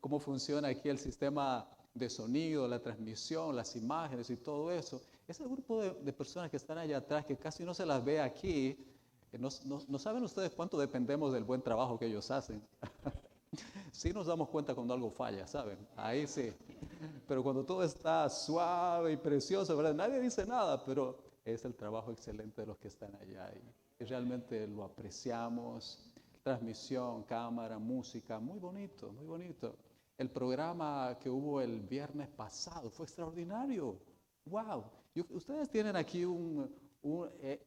cómo funciona aquí el sistema de sonido, la transmisión, las imágenes y todo eso. Ese grupo de personas que están allá atrás, que casi no se las ve aquí, no saben ustedes cuánto dependemos del buen trabajo que ellos hacen. Sí nos damos cuenta cuando algo falla, ¿saben? Ahí sí. Pero cuando todo está suave y precioso, ¿verdad? Nadie dice nada, pero es el trabajo excelente de los que están allá. Y realmente lo apreciamos. Transmisión, cámara, música, muy bonito, muy bonito. El programa que hubo el viernes pasado fue extraordinario. ¡Wow! Ustedes tienen aquí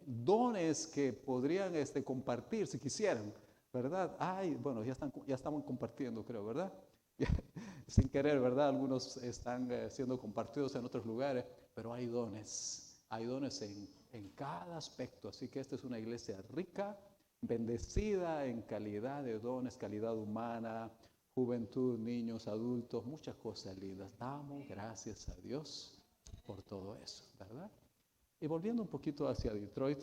dones que podrían compartir si quisieran, ¿verdad? Ay, bueno, ya estamos compartiendo, creo, ¿verdad? Sin querer, ¿verdad? Algunos están siendo compartidos en otros lugares, pero hay dones en cada aspecto. Así que esta es una iglesia rica, bendecida en calidad de dones, calidad humana, juventud, niños, adultos, muchas cosas lindas. Damos gracias a Dios por todo eso, ¿verdad? Y volviendo un poquito hacia Detroit,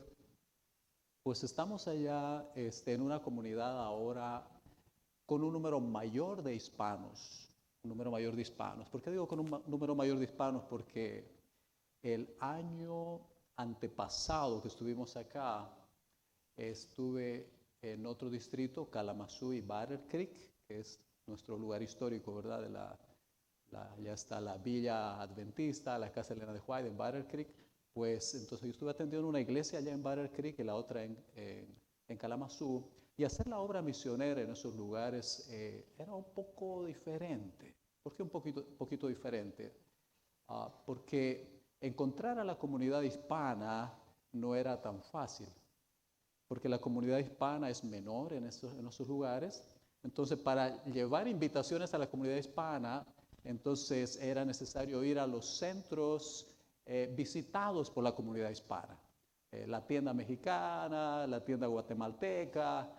pues estamos allá en una comunidad ahora con un número mayor de hispanos, un número mayor de hispanos. ¿Por qué digo con un número mayor de hispanos? Porque el año antepasado que estuvimos acá, estuve en otro distrito, Kalamazoo y Battle Creek, que es nuestro lugar histórico, ¿verdad? Ya está la Villa Adventista, la Casa Elena de White en Battle Creek. Pues entonces yo estuve atendiendo una iglesia allá en Battle Creek y la otra en Kalamazoo. Y hacer la obra misionera en esos lugares era un poco diferente. ¿Por qué un poquito diferente? Porque encontrar a la comunidad hispana no era tan fácil, porque la comunidad hispana es menor en esos lugares. Entonces, para llevar invitaciones a la comunidad hispana, entonces era necesario ir a los centros visitados por la comunidad hispana. La tienda mexicana, la tienda guatemalteca,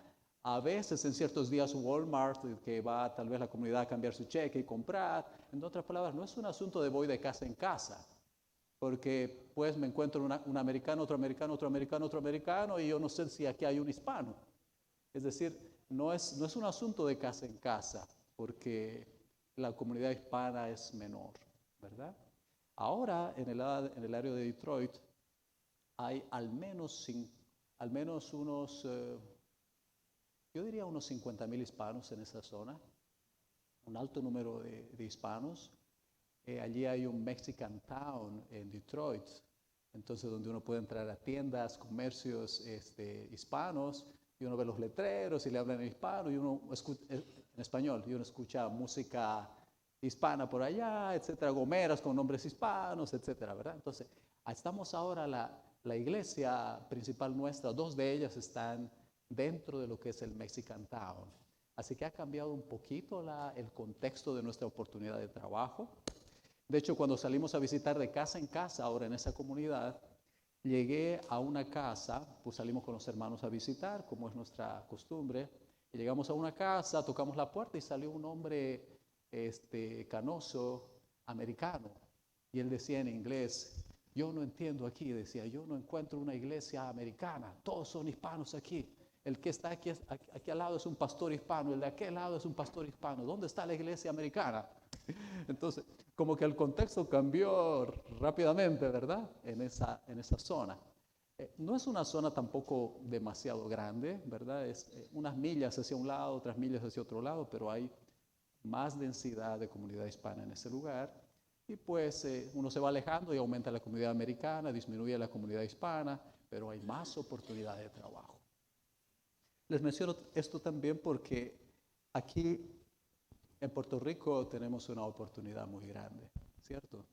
a veces en ciertos días Walmart, que va tal vez la comunidad a cambiar su cheque y comprar. En otras palabras, no es un asunto de voy de casa en casa, porque pues me encuentro un americano, otro americano, otro americano, otro americano, y yo no sé si aquí hay un hispano. Es decir, no es un asunto de casa en casa, porque la comunidad hispana es menor, ¿verdad? Ahora, en el área de Detroit, hay al menos unos, yo diría unos 50,000 hispanos en esa zona, un alto número de hispanos. Allí hay un Mexican Town en Detroit, entonces donde uno puede entrar a tiendas, comercios hispanos, y uno ve los letreros y le hablan en hispano, y uno en español, y uno escucha música hispana por allá, etcétera, gomeras con nombres hispanos, etcétera, ¿verdad? Entonces, estamos ahora, la iglesia principal nuestra, dos de ellas están dentro de lo que es el Mexican Town. Así que ha cambiado un poquito el contexto de nuestra oportunidad de trabajo. De hecho, cuando salimos a visitar de casa en casa ahora en esa comunidad, llegué a una casa, pues salimos con los hermanos a visitar, como es nuestra costumbre, y llegamos a una casa, tocamos la puerta y salió un hombre canoso, americano, y él decía en inglés, yo no entiendo aquí, decía, yo no encuentro una iglesia americana, todos son hispanos aquí. El que está aquí al lado es un pastor hispano, el de aquel lado es un pastor hispano. ¿Dónde está la iglesia americana? Entonces, como que el contexto cambió rápidamente, ¿verdad? En esa zona. No es una zona tampoco demasiado grande, ¿verdad? Es unas millas hacia un lado, otras millas hacia otro lado, pero hay más densidad de comunidad hispana en ese lugar. Y pues uno se va alejando y aumenta la comunidad americana, disminuye la comunidad hispana, pero hay más oportunidades de trabajo. Les menciono esto también porque aquí en Puerto Rico tenemos una oportunidad muy grande, ¿cierto?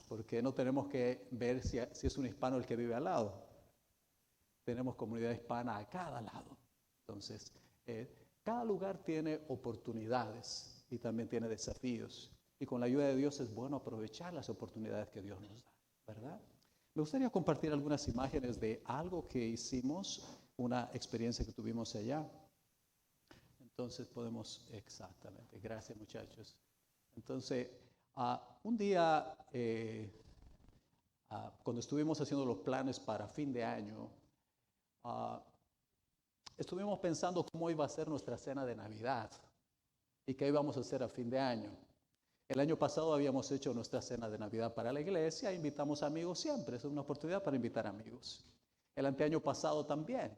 Porque no tenemos que ver si es un hispano el que vive al lado. Tenemos comunidad hispana a cada lado. Entonces, cada lugar tiene oportunidades y también tiene desafíos. Y con la ayuda de Dios es bueno aprovechar las oportunidades que Dios nos da, ¿verdad? Me gustaría compartir algunas imágenes de algo que hicimos, una experiencia que tuvimos allá. Entonces podemos, exactamente, gracias muchachos. Entonces, un día, cuando estuvimos haciendo los planes para fin de año, estuvimos pensando cómo iba a ser nuestra cena de Navidad. ¿Y qué íbamos a hacer a fin de año? El año pasado habíamos hecho nuestra cena de Navidad para la iglesia, invitamos amigos siempre, es una oportunidad para invitar amigos. El anteaño pasado también.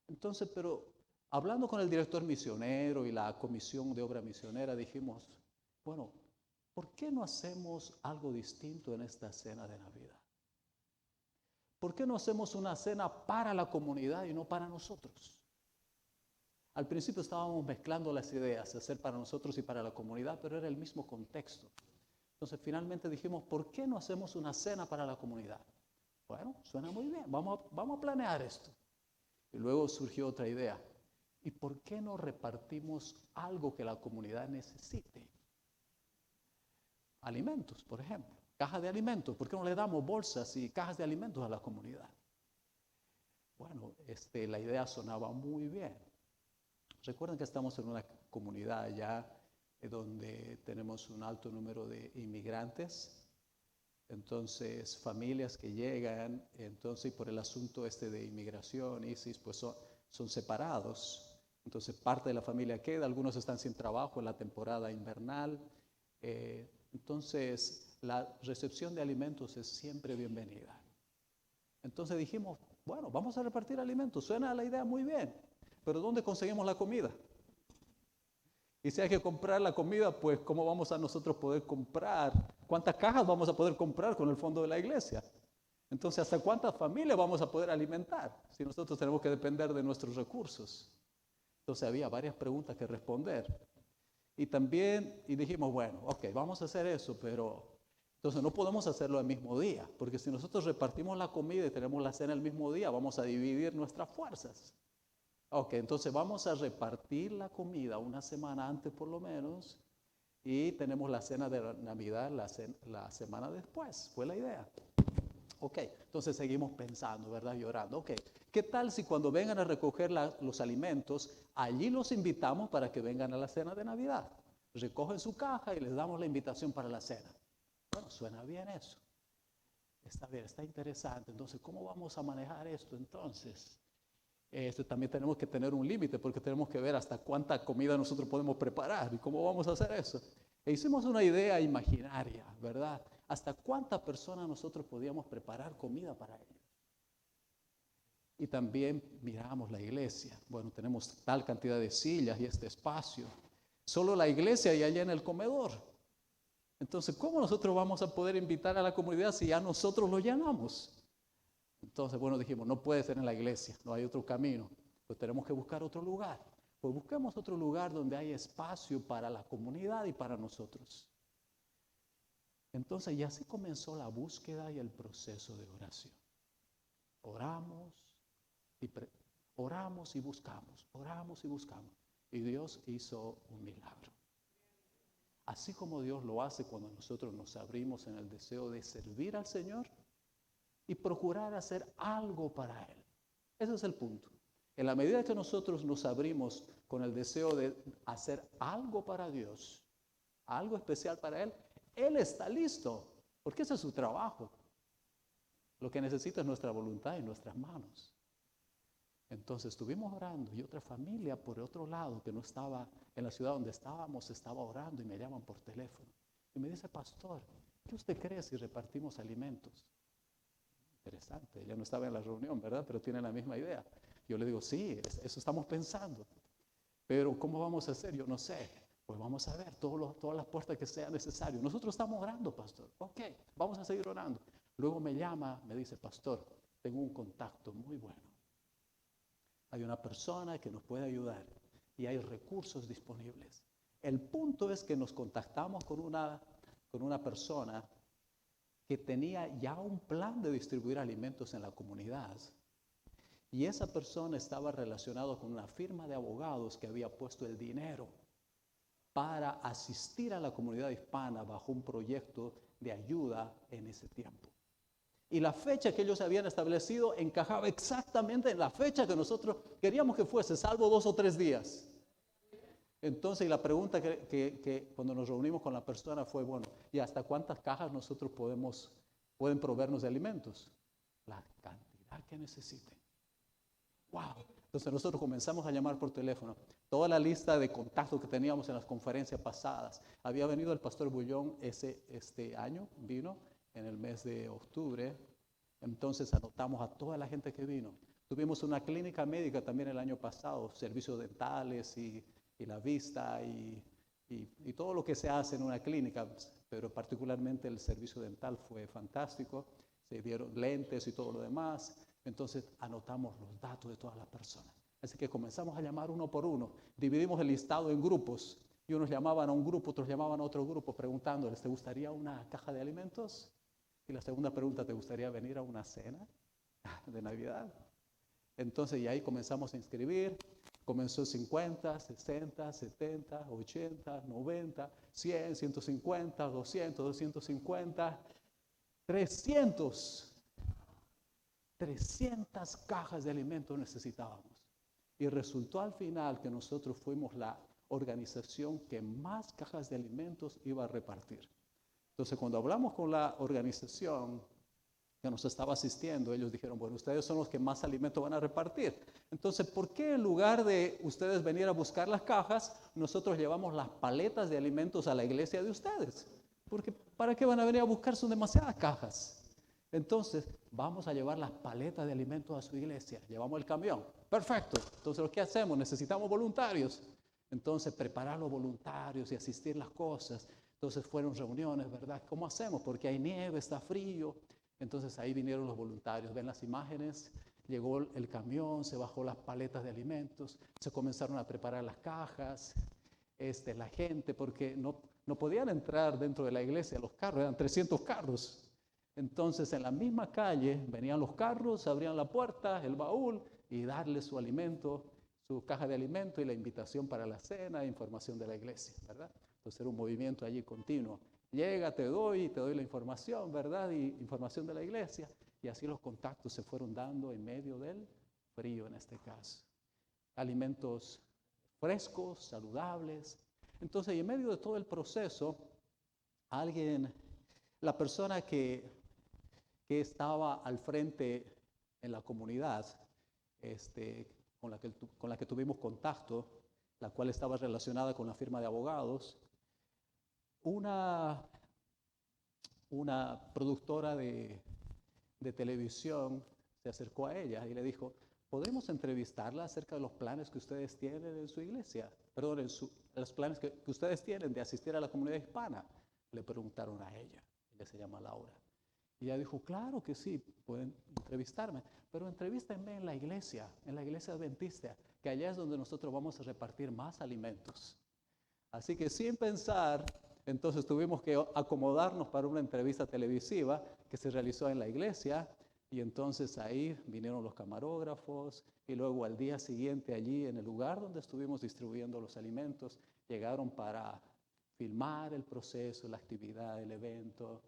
Entonces, pero hablando con el director misionero y la comisión de obra misionera, dijimos, bueno, ¿por qué no hacemos algo distinto en esta cena de Navidad? ¿Por qué no hacemos una cena para la comunidad y no para nosotros? Al principio estábamos mezclando las ideas, hacer para nosotros y para la comunidad, pero era el mismo contexto. Entonces finalmente dijimos, ¿por qué no hacemos una cena para la comunidad? Bueno, suena muy bien, vamos a planear esto. Y luego surgió otra idea. ¿Y por qué no repartimos algo que la comunidad necesite? Alimentos, por ejemplo. Cajas de alimentos. ¿Por qué no le damos bolsas y cajas de alimentos a la comunidad? Bueno, la idea sonaba muy bien. Recuerden que estamos en una comunidad ya donde tenemos un alto número de inmigrantes. Entonces, familias que llegan, entonces por el asunto de inmigración, ISIS, pues son separados. Entonces, parte de la familia queda, algunos están sin trabajo en la temporada invernal. Entonces, la recepción de alimentos es siempre bienvenida. Entonces dijimos, bueno, vamos a repartir alimentos, suena la idea muy bien, pero ¿dónde conseguimos la comida? Y si hay que comprar la comida, pues ¿cómo vamos a nosotros poder comprar? ¿Cuántas cajas vamos a poder comprar con el fondo de la iglesia? Entonces, ¿hasta cuántas familias vamos a poder alimentar si nosotros tenemos que depender de nuestros recursos? Entonces había varias preguntas que responder. Y también, dijimos, bueno, ok, vamos a hacer eso, pero entonces no podemos hacerlo el mismo día, porque si nosotros repartimos la comida y tenemos la cena el mismo día, vamos a dividir nuestras fuerzas. Ok, entonces vamos a repartir la comida una semana antes por lo menos y tenemos la cena de Navidad la semana después, fue la idea. Ok, entonces seguimos pensando, ¿verdad? Y orando. Ok, ¿qué tal si cuando vengan a recoger los alimentos, allí los invitamos para que vengan a la cena de Navidad? Recogen su caja y les damos la invitación para la cena. Bueno, suena bien eso. Está bien, está interesante. Entonces, ¿cómo vamos a manejar esto entonces? También tenemos que tener un límite porque tenemos que ver hasta cuánta comida nosotros podemos preparar y cómo vamos a hacer eso. E hicimos una idea imaginaria, ¿verdad? Hasta cuántas personas nosotros podíamos preparar comida para ellos. Y también miramos la iglesia. Bueno, tenemos tal cantidad de sillas y este espacio. Solo la iglesia y allá en el comedor. Entonces, ¿cómo nosotros vamos a poder invitar a la comunidad si ya nosotros lo llenamos? Entonces, bueno, dijimos, no puede ser en la iglesia, no hay otro camino, pues tenemos que buscar otro lugar. Pues busquemos otro lugar donde hay espacio para la comunidad y para nosotros. Entonces, y así comenzó la búsqueda y el proceso de oración. Oramos y buscamos, oramos y buscamos. Y Dios hizo un milagro. Así como Dios lo hace cuando nosotros nos abrimos en el deseo de servir al Señor, y procurar hacer algo para Él. Ese es el punto. En la medida que nosotros nos abrimos con el deseo de hacer algo para Dios, algo especial para Él, Él está listo, porque ese es su trabajo. Lo que necesita es nuestra voluntad y nuestras manos. Entonces estuvimos orando y otra familia por otro lado que no estaba en la ciudad donde estábamos, estaba orando y me llaman por teléfono. Y me dice, pastor, ¿qué usted cree si repartimos alimentos? Interesante, ella no estaba en la reunión, ¿verdad? Pero tiene la misma idea. Yo le digo, sí, eso estamos pensando. Pero ¿cómo vamos a hacer? Yo no sé. Pues vamos a ver todas las puertas que sea necesario. Nosotros estamos orando, pastor. Ok, vamos a seguir orando. Luego me llama, me dice, pastor, tengo un contacto muy bueno. Hay una persona que nos puede ayudar y hay recursos disponibles. El punto es que nos contactamos con una persona que tenía ya un plan de distribuir alimentos en la comunidad. Y esa persona estaba relacionada con una firma de abogados que había puesto el dinero para asistir a la comunidad hispana bajo un proyecto de ayuda en ese tiempo. Y la fecha que ellos habían establecido encajaba exactamente en la fecha que nosotros queríamos que fuese, salvo 2 o 3 días. Entonces, la pregunta que cuando nos reunimos con la persona fue, bueno, ¿y hasta cuántas cajas nosotros pueden proveernos de alimentos? La cantidad que necesiten. ¡Wow! Entonces nosotros comenzamos a llamar por teléfono. Toda la lista de contactos que teníamos en las conferencias pasadas. Había venido el pastor Bullón este año, vino en el mes de octubre. Entonces anotamos a toda la gente que vino. Tuvimos una clínica médica también el año pasado, servicios dentales y la vista y todo lo que se hace en una clínica, pero particularmente el servicio dental fue fantástico. Se dieron lentes y todo lo demás. Entonces anotamos los datos de todas las personas. Así que comenzamos a llamar uno por uno. Dividimos el listado en grupos. Y unos llamaban a un grupo, otros llamaban a otro grupo preguntándoles, ¿te gustaría una caja de alimentos? Y la segunda pregunta, ¿te gustaría venir a una cena de Navidad? Entonces, y ahí comenzamos a inscribir. Comenzó 50, 60, 70, 80, 90, 100, 150, 200, 250, 300. 300 cajas de alimentos necesitábamos. Y resultó al final que nosotros fuimos la organización que más cajas de alimentos iba a repartir. Entonces, cuando hablamos con la organización que nos estaba asistiendo, ellos dijeron, bueno, ustedes son los que más alimentos van a repartir. Entonces, ¿por qué en lugar de ustedes venir a buscar las cajas, nosotros llevamos las paletas de alimentos a la iglesia de ustedes? Porque ¿para qué van a venir a buscar? Son demasiadas cajas. Entonces, vamos a llevar las paletas de alimentos a su iglesia. Llevamos el camión. Perfecto. Entonces, ¿qué hacemos? Necesitamos voluntarios. Entonces, preparar los voluntarios y asistir las cosas. Entonces, fueron reuniones, ¿verdad? ¿Cómo hacemos? Porque hay nieve, está frío. Entonces, ahí vinieron los voluntarios. Ven las imágenes. Llegó el camión, se bajó las paletas de alimentos. Se comenzaron a preparar las cajas. La gente, porque no podían entrar dentro de la iglesia los carros. Eran 300 carros. Entonces, en la misma calle venían los carros, abrían la puerta, el baúl y darle su alimento, su caja de alimento y la invitación para la cena e información de la iglesia, ¿verdad? Entonces, era un movimiento allí continuo. Llega, te doy la información, ¿verdad? Y información de la iglesia. Y así los contactos se fueron dando en medio del frío en este caso. Alimentos frescos, saludables. Entonces, y en medio de todo el proceso, la persona que estaba al frente en la comunidad, con la que tuvimos contacto, la cual estaba relacionada con la firma de abogados, una productora de televisión se acercó a ella y le dijo, ¿podemos entrevistarla acerca de los planes que ustedes tienen en su iglesia? Perdón, los planes que ustedes tienen de asistir a la comunidad hispana. Le preguntaron a ella. Ella se llama Laura. Y ella dijo, claro que sí, pueden entrevistarme, pero entrevístenme en la iglesia adventista, que allá es donde nosotros vamos a repartir más alimentos. Así que sin pensar, entonces tuvimos que acomodarnos para una entrevista televisiva que se realizó en la iglesia, y entonces ahí vinieron los camarógrafos, y luego al día siguiente allí en el lugar donde estuvimos distribuyendo los alimentos, llegaron para filmar el proceso, la actividad, el evento.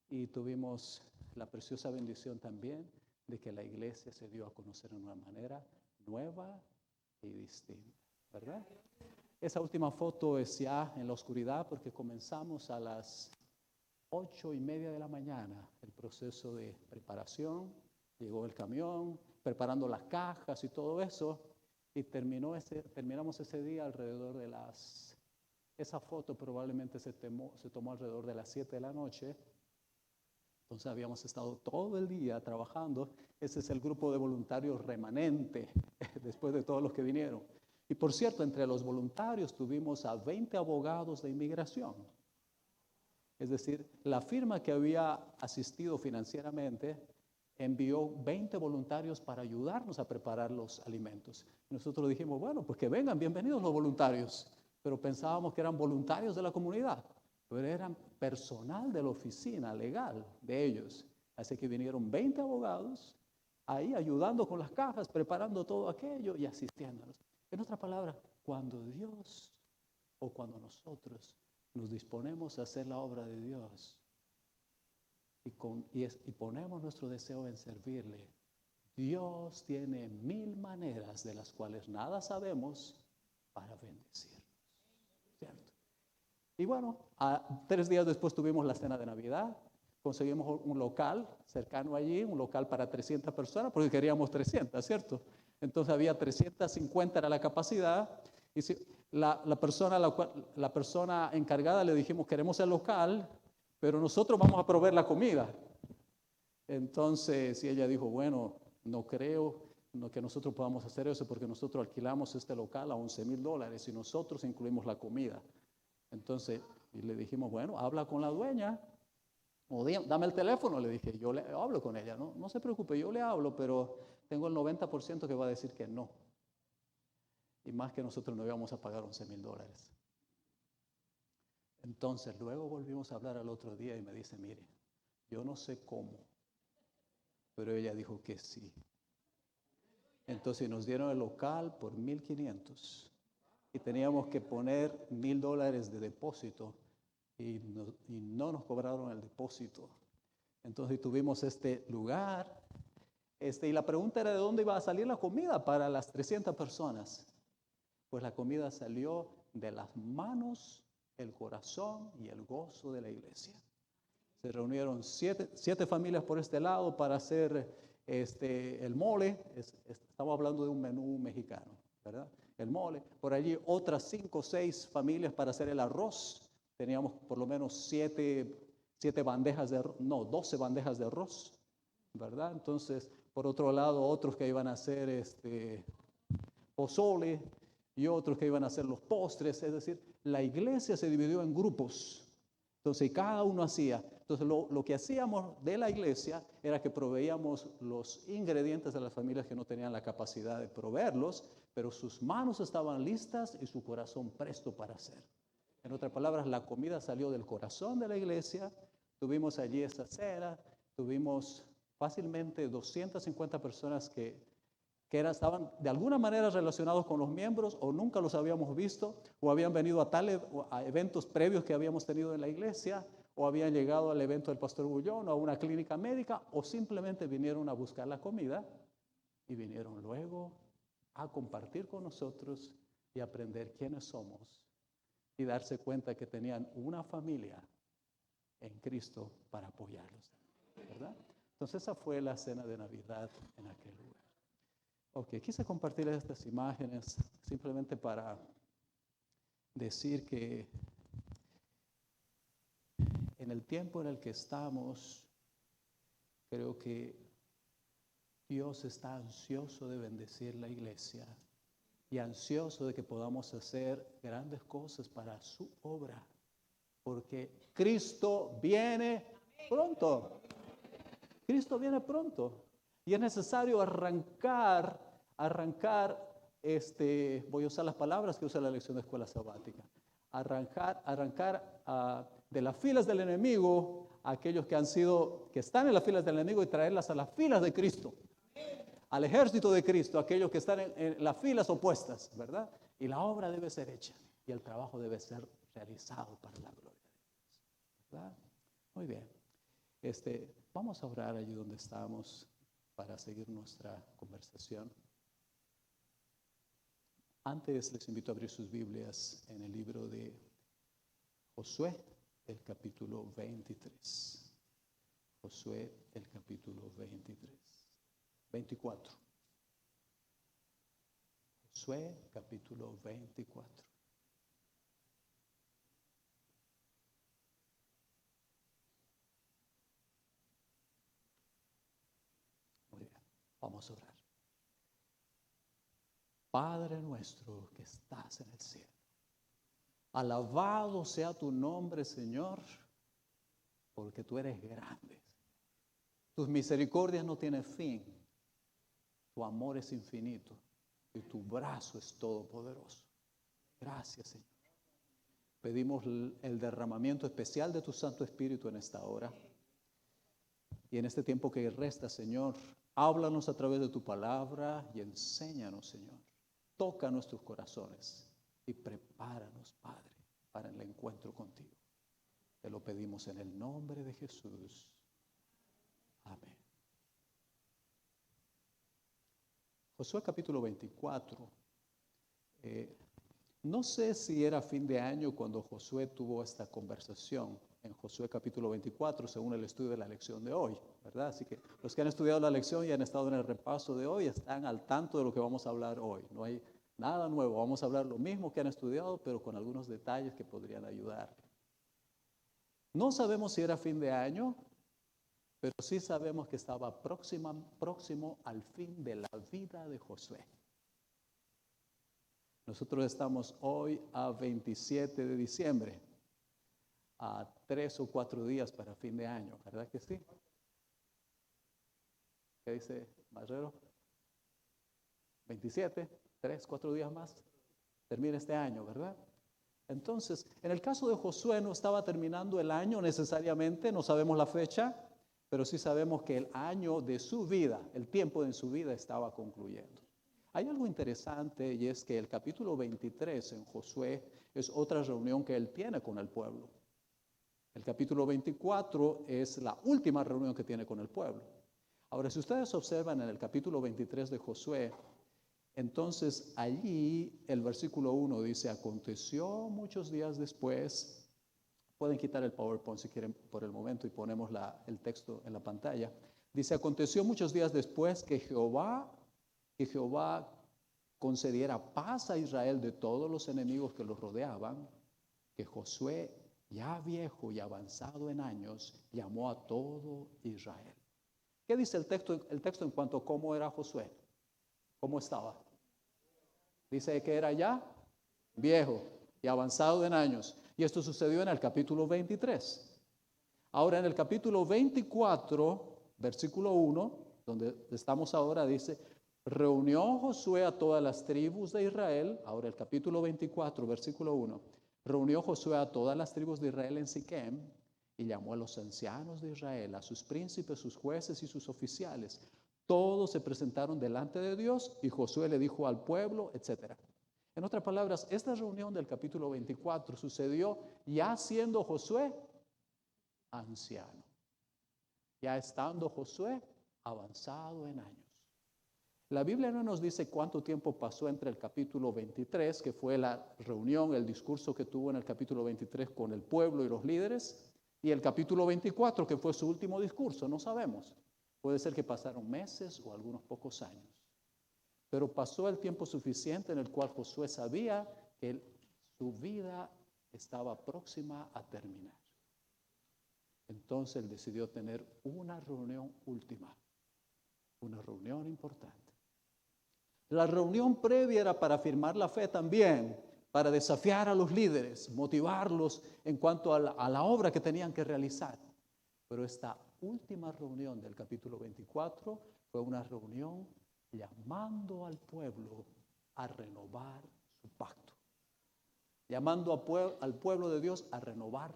Y tuvimos la preciosa bendición también de que la iglesia se dio a conocer de una manera nueva y distinta, ¿verdad? Esa última foto es ya en la oscuridad porque comenzamos a las 8:30 de la mañana el proceso de preparación. Llegó el camión, preparando las cajas y todo eso, y terminamos ese día alrededor de esa foto probablemente se tomó alrededor de las 7 de la noche. Entonces habíamos estado todo el día trabajando. Ese es el grupo de voluntarios remanente, después de todos los que vinieron. Y por cierto, entre los voluntarios tuvimos a 20 abogados de inmigración. Es decir, la firma que había asistido financieramente envió 20 voluntarios para ayudarnos a preparar los alimentos. Y nosotros dijimos, bueno, pues que vengan, bienvenidos los voluntarios. Pero pensábamos que eran voluntarios de la comunidad, pero eran personal de la oficina legal de ellos. Así que vinieron 20 abogados ahí ayudando con las cajas, preparando todo aquello y asistiéndonos. En otras palabras, cuando Dios o cuando nosotros nos disponemos a hacer la obra de Dios y ponemos nuestro deseo en servirle, Dios tiene 1000 maneras de las cuales nada sabemos para bendecirnos, ¿cierto? Y bueno, 3 días después tuvimos la cena de Navidad. Conseguimos un local cercano allí, un local para 300 personas, porque queríamos 300, ¿cierto? Entonces había 350 era la capacidad. Y si la persona encargada le dijimos, queremos el local, pero nosotros vamos a proveer la comida. Entonces, y ella dijo, bueno, no creo que nosotros podamos hacer eso porque nosotros alquilamos este local a $11,000 y nosotros incluimos la comida. Entonces, y le dijimos, bueno, habla con la dueña o dame el teléfono. Le dije, yo le hablo con ella, no se preocupe, yo le hablo, pero tengo el 90% que va a decir que no. Y más que nosotros no íbamos a pagar $11,000. Entonces, luego volvimos a hablar al otro día y me dice, mire, yo no sé cómo, pero ella dijo que sí. Entonces nos dieron el local por $1,500 y teníamos que poner $1,000 de depósito y no nos cobraron el depósito. Entonces tuvimos este lugar y la pregunta era de dónde iba a salir la comida para las 300 personas. Pues la comida salió de las manos, el corazón y el gozo de la iglesia. Se reunieron siete familias por este lado para hacer el mole. Estamos hablando de un menú mexicano, ¿verdad? El mole. Por allí otras 5 o 6 familias para hacer el arroz. Teníamos por lo menos 12 bandejas de arroz, ¿verdad? Entonces, por otro lado, otros que iban a hacer pozole y otros que iban a hacer los postres. Es decir, la iglesia se dividió en grupos. Entonces, cada uno hacía. Entonces, lo que hacíamos de la iglesia era que proveíamos los ingredientes de las familias que no tenían la capacidad de proveerlos, pero sus manos estaban listas y su corazón presto para hacer. En otras palabras, la comida salió del corazón de la iglesia. Tuvimos allí esta cena, tuvimos fácilmente 250 personas que estaban de alguna manera relacionados con los miembros o nunca los habíamos visto o habían venido a eventos previos que habíamos tenido en la iglesia o habían llegado al evento del pastor Bullón o a una clínica médica o simplemente vinieron a buscar la comida y vinieron luego a compartir con nosotros y aprender quiénes somos y darse cuenta que tenían una familia en Cristo para apoyarlos, ¿verdad? Entonces esa fue la cena de Navidad en aquel lugar. Ok, quise compartir estas imágenes simplemente para decir que en el tiempo en el que estamos, creo que Dios está ansioso de bendecir la iglesia y ansioso de que podamos hacer grandes cosas para su obra, porque Cristo viene pronto. Cristo viene pronto y es necesario arrancar, voy a usar las palabras que usa la lección de escuela sabática, arrancar de las filas del enemigo a aquellos que están en las filas del enemigo y traerlas a las filas de Cristo, al ejército de Cristo, aquellos que están en las filas opuestas, ¿verdad? Y la obra debe ser hecha y el trabajo debe ser realizado para la gloria de Dios, ¿verdad? Muy bien. Vamos a orar allí donde estamos para seguir nuestra conversación. Antes les invito a abrir sus Biblias en el libro de Josué, el capítulo 23. Josué, el capítulo 24. Josué, capítulo 24. Muy bien, vamos a orar. Padre nuestro que estás en el cielo, alabado sea tu nombre, Señor, porque tú eres grande. Tus misericordias no tienen fin. Tu amor es infinito y tu brazo es todopoderoso. Gracias, Señor. Pedimos el derramamiento especial de tu Santo Espíritu en esta hora. Y en este tiempo que resta, Señor, háblanos a través de tu palabra y enséñanos, Señor. Toca nuestros corazones y prepáranos, Padre, para el encuentro contigo. Te lo pedimos en el nombre de Jesús. Amén. Josué capítulo 24 No sé si era fin de año cuando Josué tuvo esta conversación en Josué capítulo 24, según el estudio de la lección de hoy, ¿verdad? Así que los que han estudiado la lección y han estado en el repaso de hoy están al tanto de lo que vamos a hablar hoy. No hay nada nuevo, vamos a hablar lo mismo que han estudiado, pero con algunos detalles que podrían ayudar. No sabemos si era fin de año, pero sí sabemos que estaba próximo al fin de la vida de Josué. Nosotros estamos hoy a 27 de diciembre, a 3 o 4 días para fin de año, ¿verdad que sí? ¿Qué dice Marrero? 27, 3, 4 días más, termina este año, ¿verdad? Entonces, en el caso de Josué no estaba terminando el año necesariamente, no sabemos la fecha, pero sí sabemos que el año de su vida, el tiempo de su vida estaba concluyendo. Hay algo interesante y es que el capítulo 23 en Josué es otra reunión que él tiene con el pueblo. El capítulo 24 es la última reunión que tiene con el pueblo. Ahora, si ustedes observan en el capítulo 23 de Josué, entonces allí el versículo 1 dice, aconteció muchos días después, pueden quitar el PowerPoint si quieren por el momento y ponemos el texto en la pantalla. Dice, aconteció muchos días después que Jehová concediera paz a Israel de todos los enemigos que los rodeaban, que Josué, ya viejo y avanzado en años, llamó a todo Israel. ¿Qué dice el texto en cuanto a cómo era Josué? ¿Cómo estaba? Dice que era ya viejo y avanzado en años. Y esto sucedió en el capítulo 23. Ahora en el capítulo 24, versículo 1, donde estamos ahora, dice, reunió Josué a todas las tribus de Israel. Ahora el capítulo 24, versículo 1. Reunió Josué a todas las tribus de Israel en Siquem y llamó a los ancianos de Israel, a sus príncipes, sus jueces y sus oficiales. Todos se presentaron delante de Dios y Josué le dijo al pueblo, etc. En otras palabras, esta reunión del capítulo 24 sucedió ya siendo Josué anciano, ya estando Josué avanzado en años. La Biblia no nos dice cuánto tiempo pasó entre el capítulo 23, que fue la reunión, el discurso que tuvo en el capítulo 23 con el pueblo y los líderes, y el capítulo 24, que fue su último discurso, no sabemos. Puede ser que pasaron meses o algunos pocos años. Pero pasó el tiempo suficiente en el cual Josué sabía que su vida estaba próxima a terminar. Entonces él decidió tener una reunión última, una reunión importante. La reunión previa era para afirmar la fe también, para desafiar a los líderes, motivarlos en cuanto a la obra que tenían que realizar. Pero esta última reunión del capítulo 24 fue una reunión llamando al pueblo a renovar su pacto, llamando al pueblo de Dios a renovar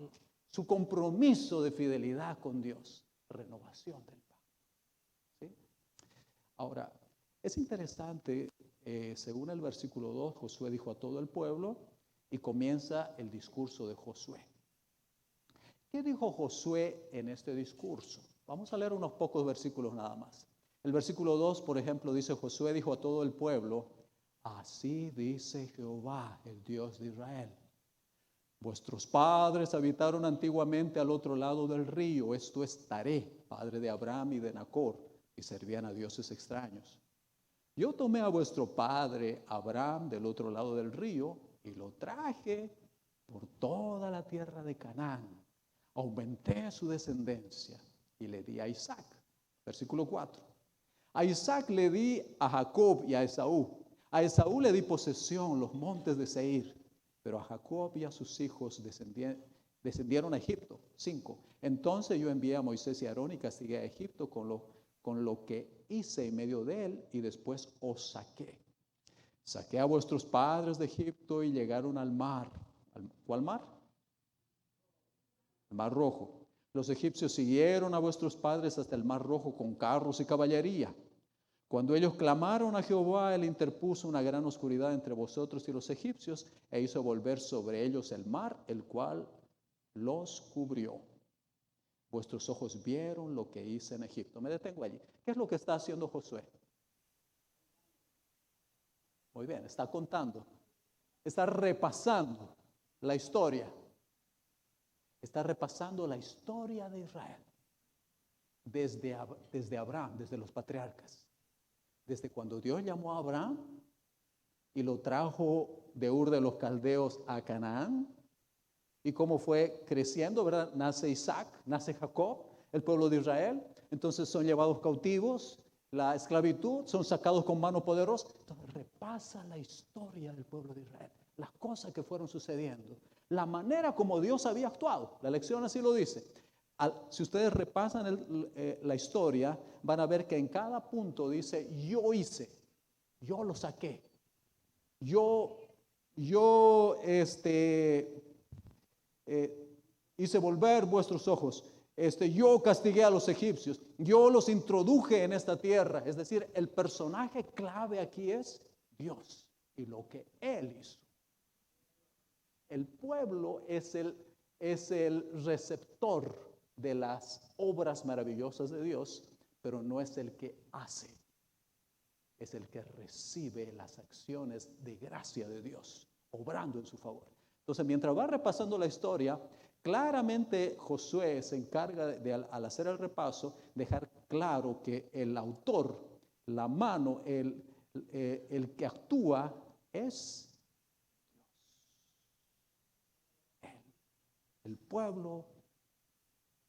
su compromiso de fidelidad con Dios, renovación del pacto. ¿Sí? Ahora, es interesante, según el versículo 2, Josué dijo a todo el pueblo y comienza el discurso de Josué. ¿Qué dijo Josué en este discurso? Vamos a leer unos pocos versículos nada más. El versículo 2, por ejemplo, dice, Josué dijo a todo el pueblo, así dice Jehová, el Dios de Israel. Vuestros padres habitaron antiguamente al otro lado del río, esto es Taré, padre de Abraham y de Nacor, y servían a dioses extraños. Yo tomé a vuestro padre Abraham del otro lado del río y lo traje por toda la tierra de Canaán. Aumenté su descendencia y le di a Isaac. Versículo 4. A Isaac le di a Jacob y a Esaú. A Esaú le di posesión, los montes de Seir. Pero a Jacob y a sus hijos descendieron a Egipto. 5. Entonces yo envié a Moisés y a Aarón y castigué a Egipto con lo que hice en medio de él y después os saqué. Saqué a vuestros padres de Egipto y llegaron al mar. ¿Cuál mar? El mar Rojo. Los egipcios siguieron a vuestros padres hasta el mar Rojo con carros y caballería. Cuando ellos clamaron a Jehová, él interpuso una gran oscuridad entre vosotros y los egipcios e hizo volver sobre ellos el mar, el cual los cubrió. Vuestros ojos vieron lo que hice en Egipto. Me detengo allí. ¿Qué es lo que está haciendo Josué? Muy bien, está contando. está repasando la historia. Está repasando la historia de Israel. Desde Abraham, desde los patriarcas. Desde cuando Dios llamó a Abraham y lo trajo de Ur de los Caldeos a Canaán. Y cómo fue creciendo, ¿verdad? Nace Isaac, nace Jacob, el pueblo de Israel. Entonces son llevados cautivos, la esclavitud, son sacados con mano poderosa. Entonces repasa la historia del pueblo de Israel, las cosas que fueron sucediendo, la manera como Dios había actuado. La lección así lo dice. Si ustedes repasan la historia, van a ver que en cada punto dice, yo hice, yo lo saqué, yo hice volver vuestros ojos, yo castigué a los egipcios, yo los introduje en esta tierra. Es decir, el personaje clave aquí es Dios y lo que Él hizo. El pueblo es el receptor de las obras maravillosas de Dios, pero no es el que hace, es el que recibe las acciones de gracia de Dios, obrando en su favor. Entonces, mientras va repasando la historia, claramente Josué se encarga al hacer el repaso, dejar claro que el autor, la mano, el que actúa es Dios. El pueblo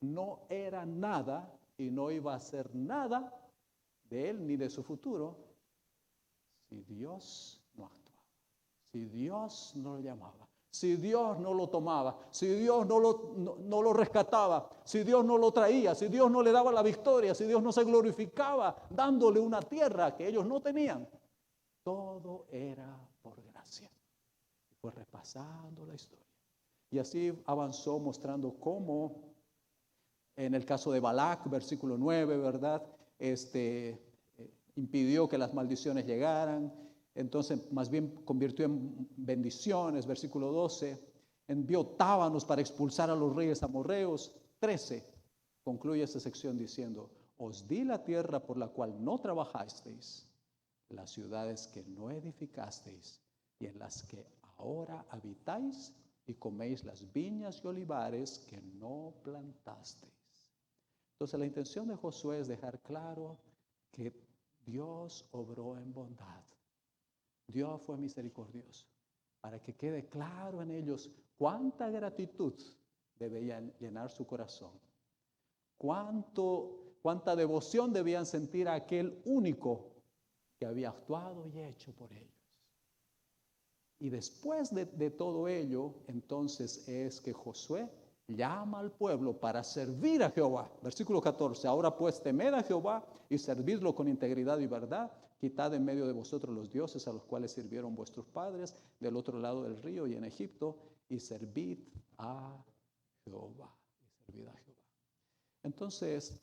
no era nada y no iba a ser nada de él ni de su futuro si Dios no actuaba, si Dios no lo llamaba, si Dios no lo tomaba, si Dios no lo rescataba, si Dios no lo traía, si Dios no le daba la victoria, si Dios no se glorificaba dándole una tierra que ellos no tenían. Todo era por gracia. Fue repasando la historia. Y así avanzó mostrando cómo, en el caso de Balac, versículo 9, ¿verdad? Impidió que las maldiciones llegaran. Entonces, más bien convirtió en bendiciones, versículo 12. Envió tábanos para expulsar a los reyes amorreos. 13. Concluye esta sección diciendo, os di la tierra por la cual no trabajasteis, las ciudades que no edificasteis y en las que ahora habitáis, y coméis las viñas y olivares que no plantasteis. Entonces la intención de Josué es dejar claro que Dios obró en bondad. Dios fue misericordioso, para que quede claro en ellos cuánta gratitud debía llenar su corazón, cuánta devoción debían sentir a aquel único que había actuado y hecho por ellos. Y después de todo ello, entonces es que Josué llama al pueblo para servir a Jehová. Versículo 14, ahora pues temed a Jehová y servidlo con integridad y verdad. Quitad en medio de vosotros los dioses a los cuales sirvieron vuestros padres del otro lado del río y en Egipto, y servid a Jehová. Servid a Jehová. Entonces,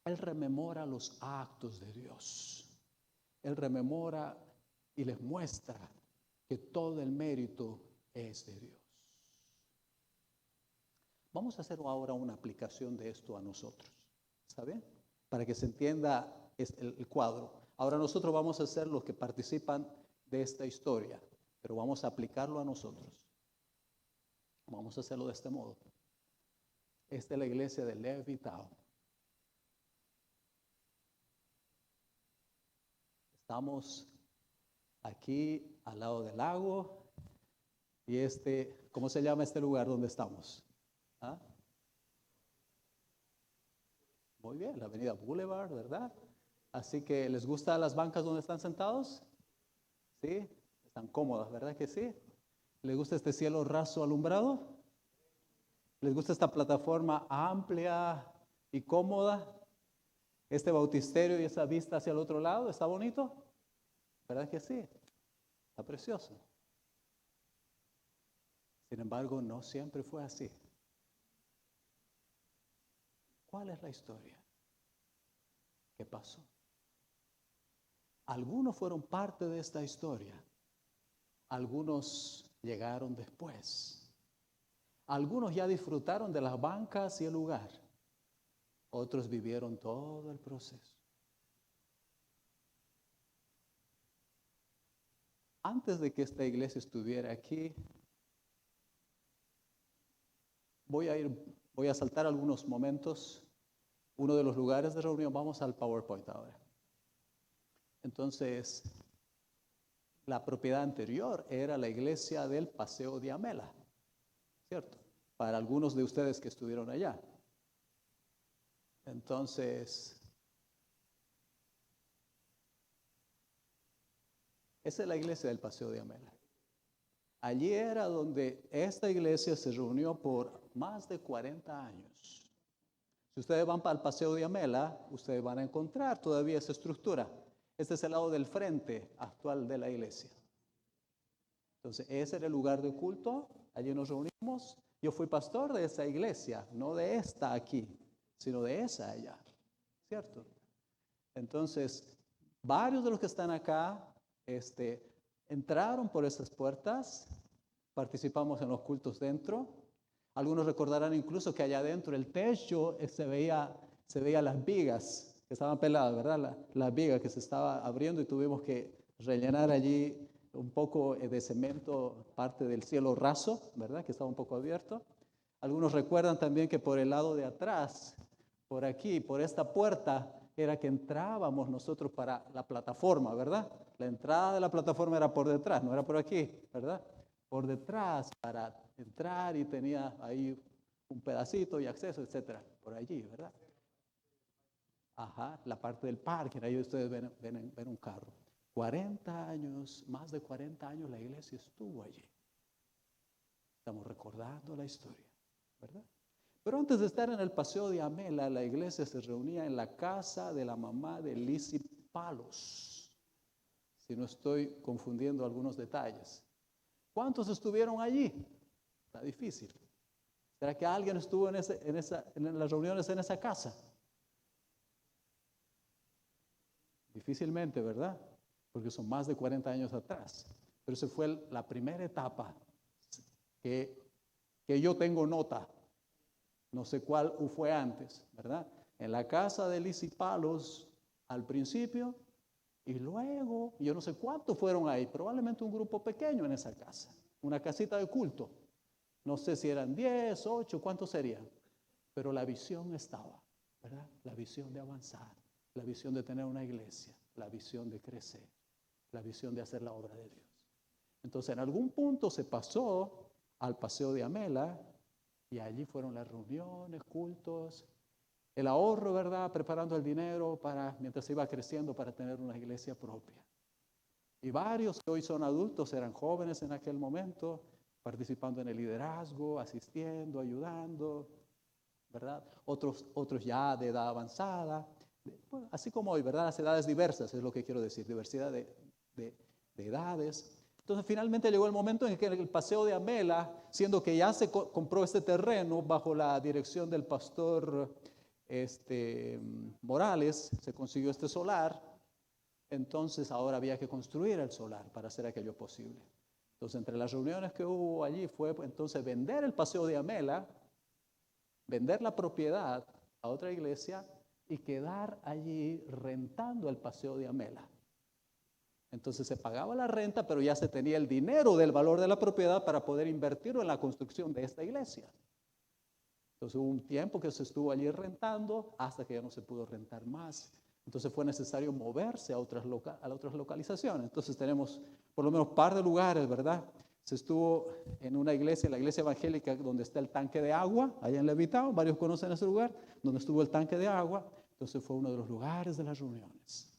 él rememora los actos de Dios. Él rememora y les muestra que todo el mérito es de Dios. Vamos a hacer ahora una aplicación de esto a nosotros. ¿Está bien? Para que se entienda el cuadro. Ahora nosotros vamos a ser los que participan de esta historia, pero vamos a aplicarlo a nosotros. Vamos a hacerlo de este modo. Esta es la iglesia de Levittown. Estamos aquí al lado del lago y ¿cómo se llama este lugar donde estamos? ¿Ah? Muy bien, la avenida Boulevard, ¿verdad? Así que, ¿les gustan las bancas donde están sentados? ¿Sí? Están cómodas, ¿verdad que sí? ¿Les gusta este cielo raso alumbrado? ¿Les gusta esta plataforma amplia y cómoda? Este bautisterio y esa vista hacia el otro lado, ¿está bonito? ¿Verdad que sí? Está precioso. Sin embargo, no siempre fue así. ¿Cuál es la historia? ¿Qué pasó? Algunos fueron parte de esta historia. Algunos llegaron después. Algunos ya disfrutaron de las bancas y el lugar. Otros vivieron todo el proceso. Antes de que esta iglesia estuviera aquí, voy a saltar algunos momentos. Uno de los lugares de reunión, vamos al PowerPoint ahora. Entonces, la propiedad anterior era la iglesia del Paseo de Amela, ¿cierto? Para algunos de ustedes que estuvieron allá. Entonces, esa es la iglesia del Paseo de Amela. Allí era donde esta iglesia se reunió por más de 40 años. Si ustedes van para el Paseo de Amela, ustedes van a encontrar todavía esa estructura. Este es el lado del frente actual de la iglesia. Entonces, ese era el lugar de culto. Allí nos reunimos. Yo fui pastor de esa iglesia, no de esta aquí, sino de esa allá, ¿cierto? Entonces, varios de los que están acá, entraron por esas puertas, participamos en los cultos dentro. Algunos recordarán incluso que allá adentro el techo se veía las vigas que estaban peladas, ¿verdad? Las vigas que se estaba abriendo y tuvimos que rellenar allí un poco de cemento, parte del cielo raso, ¿verdad? Que estaba un poco abierto. Algunos recuerdan también que por el lado de atrás, por aquí, por esta puerta, era que entrábamos nosotros para la plataforma, ¿verdad? La entrada de la plataforma era por detrás, no era por aquí, ¿verdad? Por detrás para entrar y tenía ahí un pedacito y acceso, etcétera, por allí, ¿verdad? Ajá, la parte del parque, ahí ustedes ven un carro. 40 años, más de 40 años la iglesia estuvo allí. Estamos recordando la historia, ¿verdad? Pero antes de estar en el Paseo de Amela, la iglesia se reunía en la casa de la mamá de Lizzy Palos. Si no estoy confundiendo algunos detalles. ¿Cuántos estuvieron allí? Está difícil. ¿Será que alguien estuvo en las reuniones en esa casa? Difícilmente, ¿verdad? Porque son más de 40 años atrás. Pero esa fue la primera etapa que yo tengo nota. No sé cuál fue antes, ¿verdad? En la casa de Lizzy Palos al principio y luego, yo no sé cuántos fueron ahí, probablemente un grupo pequeño en esa casa, una casita de culto. No sé si eran 10, 8, ¿cuántos serían? Pero la visión estaba, ¿verdad? La visión de avanzar, la visión de tener una iglesia, la visión de crecer, la visión de hacer la obra de Dios. Entonces, en algún punto se pasó al Paseo de Amela y allí fueron las reuniones, cultos, el ahorro, ¿verdad? Preparando el dinero mientras se iba creciendo para tener una iglesia propia. Y varios que hoy son adultos eran jóvenes en aquel momento, participando en el liderazgo, asistiendo, ayudando, ¿verdad? Otros ya de edad avanzada, bueno, así como hoy, ¿verdad? Las edades diversas es lo que quiero decir, diversidad de edades. Entonces finalmente llegó el momento en que el Paseo de Amela, siendo que ya se compró este terreno bajo la dirección del pastor Morales, se consiguió este solar, entonces ahora había que construir el solar para hacer aquello posible. Entonces entre las reuniones que hubo allí fue entonces vender el Paseo de Amela, vender la propiedad a otra iglesia y quedar allí rentando el Paseo de Amela. Entonces se pagaba la renta, pero ya se tenía el dinero del valor de la propiedad para poder invertirlo en la construcción de esta iglesia. Entonces hubo un tiempo que se estuvo allí rentando hasta que ya no se pudo rentar más. Entonces fue necesario moverse a otras localizaciones. Entonces tenemos por lo menos un par de lugares, ¿verdad? Se estuvo en una iglesia, la iglesia evangélica, donde está el tanque de agua, allá en Levittown, varios conocen ese lugar, donde estuvo el tanque de agua. Entonces fue uno de los lugares de las reuniones,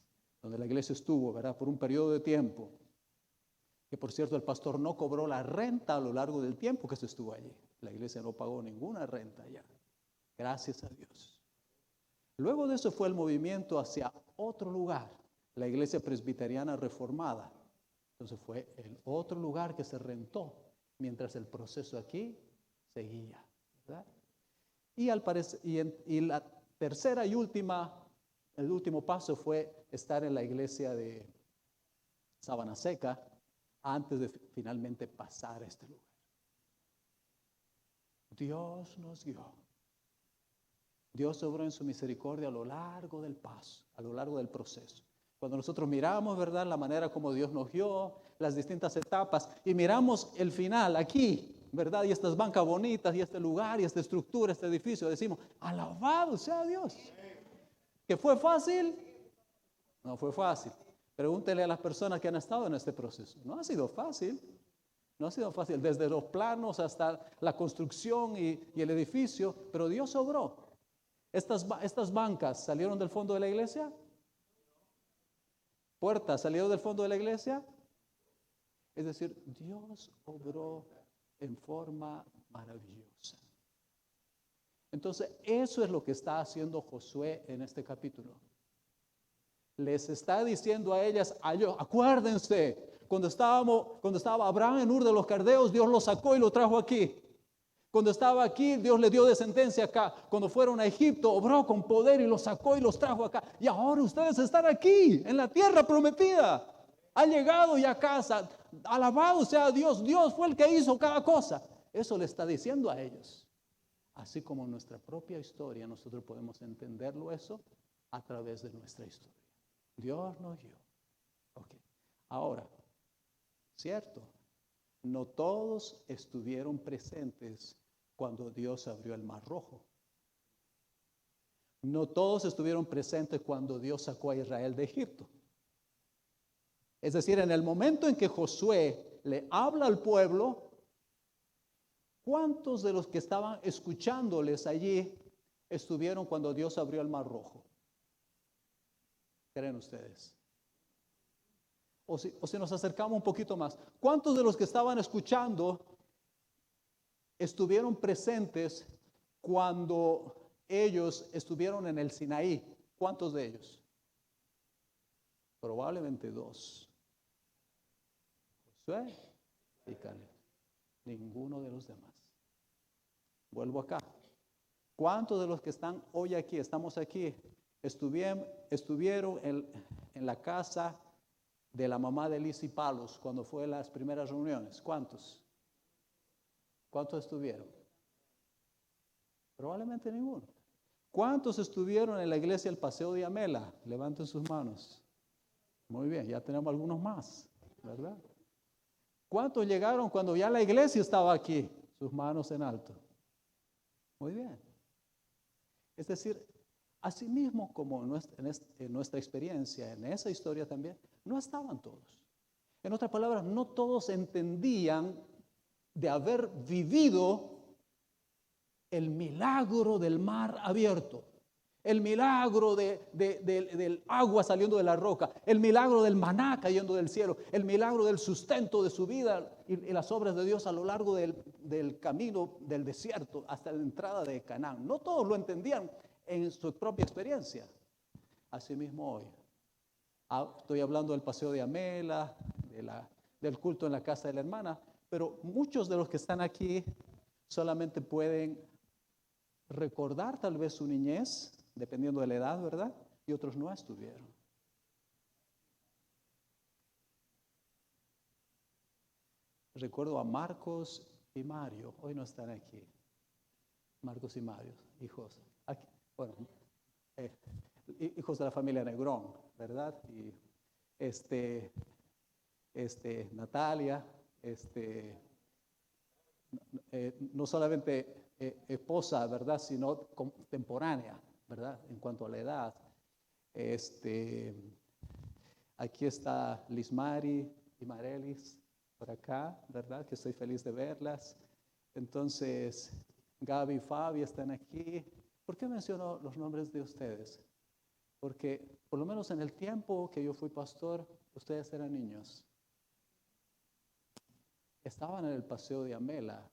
donde la iglesia estuvo, ¿verdad? Por un periodo de tiempo. Que por cierto el pastor no cobró la renta a lo largo del tiempo que se estuvo allí. La iglesia no pagó ninguna renta ya. Gracias a Dios. Luego de eso fue el movimiento hacia otro lugar, la iglesia presbiteriana reformada. Entonces fue el otro lugar que se rentó mientras el proceso aquí seguía, ¿verdad? Y la tercera y el último paso fue estar en la iglesia de Sabana Seca antes de finalmente pasar a este lugar. Dios nos guió. Dios obró en su misericordia a lo largo del paso, a lo largo del proceso. Cuando nosotros miramos, ¿verdad?, la manera como Dios nos guió, las distintas etapas, y miramos el final aquí, ¿verdad? Y estas bancas bonitas, y este lugar, y esta estructura, este edificio, decimos, alabado sea Dios. ¿Que fue fácil? No fue fácil. Pregúntele a las personas que han estado en este proceso. No ha sido fácil. No ha sido fácil, desde los planos hasta la construcción y el edificio, pero Dios obró. Estas bancas salieron del fondo de la iglesia. Puertas salieron del fondo de la iglesia. Es decir, Dios obró en forma maravillosa. Entonces, eso es lo que está haciendo Josué en este capítulo. Les está diciendo a ellas, acuérdense, cuando estaba Abraham en Ur de los Caldeos, Dios lo sacó y lo trajo aquí. Cuando estaba aquí, Dios le dio descendencia acá. Cuando fueron a Egipto, obró con poder y los sacó y los trajo acá. Y ahora ustedes están aquí, en la tierra prometida. Han llegado ya a casa. Alabado sea Dios. Dios fue el que hizo cada cosa. Eso le está diciendo a ellos. Así como en nuestra propia historia, nosotros podemos entenderlo eso a través de nuestra historia. Dios nos guió. Ok. Ahora, cierto, no todos estuvieron presentes cuando Dios abrió el Mar Rojo. No todos estuvieron presentes cuando Dios sacó a Israel de Egipto. Es decir, en el momento en que Josué le habla al pueblo, ¿cuántos de los que estaban escuchándoles allí estuvieron cuando Dios abrió el Mar Rojo? ¿Creen ustedes? O si nos acercamos un poquito más, ¿cuántos de los que estaban escuchando estuvieron presentes cuando ellos estuvieron en el Sinaí? ¿Cuántos de ellos? Probablemente 2. Josué y Caleb. Ninguno de los demás. Vuelvo acá. ¿Cuántos de los que están hoy aquí, estamos aquí, estuvieron en la casa de la mamá de Liz y Palos cuando fue las primeras reuniones? ¿Cuántos? ¿Cuántos estuvieron? Probablemente ninguno. ¿Cuántos estuvieron en la iglesia del Paseo de Amela? Levanten sus manos. Muy bien, ya tenemos algunos más, ¿verdad? ¿Cuántos llegaron cuando ya la iglesia estaba aquí? Sus manos en alto. Muy bien. Es decir, así mismo como en nuestra experiencia, en esa historia también, no estaban todos. En otras palabras, no todos entendían de haber vivido el milagro del mar abierto, el milagro del agua saliendo de la roca, el milagro del maná cayendo del cielo, el milagro del sustento de su vida y las obras de Dios a lo largo del camino del desierto hasta la entrada de Canaán. No todos lo entendían en su propia experiencia. Asimismo hoy. Estoy hablando del paseo de Amela, del culto en la casa de la hermana, pero muchos de los que están aquí solamente pueden recordar tal vez su niñez, dependiendo de la edad, ¿verdad? Y otros no estuvieron. Recuerdo a Marcos y Mario, hoy no están aquí. Marcos y Mario, hijos. Aquí, bueno, hijos de la familia Negrón, ¿verdad? Y Natalia, no solamente esposa, ¿verdad? Sino contemporánea, ¿verdad? En cuanto a la edad. Aquí está Lismari y Marelis por acá, ¿verdad? Que estoy feliz de verlas. Entonces, Gaby y Fabi están aquí. ¿Por qué menciono los nombres de ustedes? Porque por lo menos en el tiempo que yo fui pastor, ustedes eran niños. Estaban en el paseo de Amela,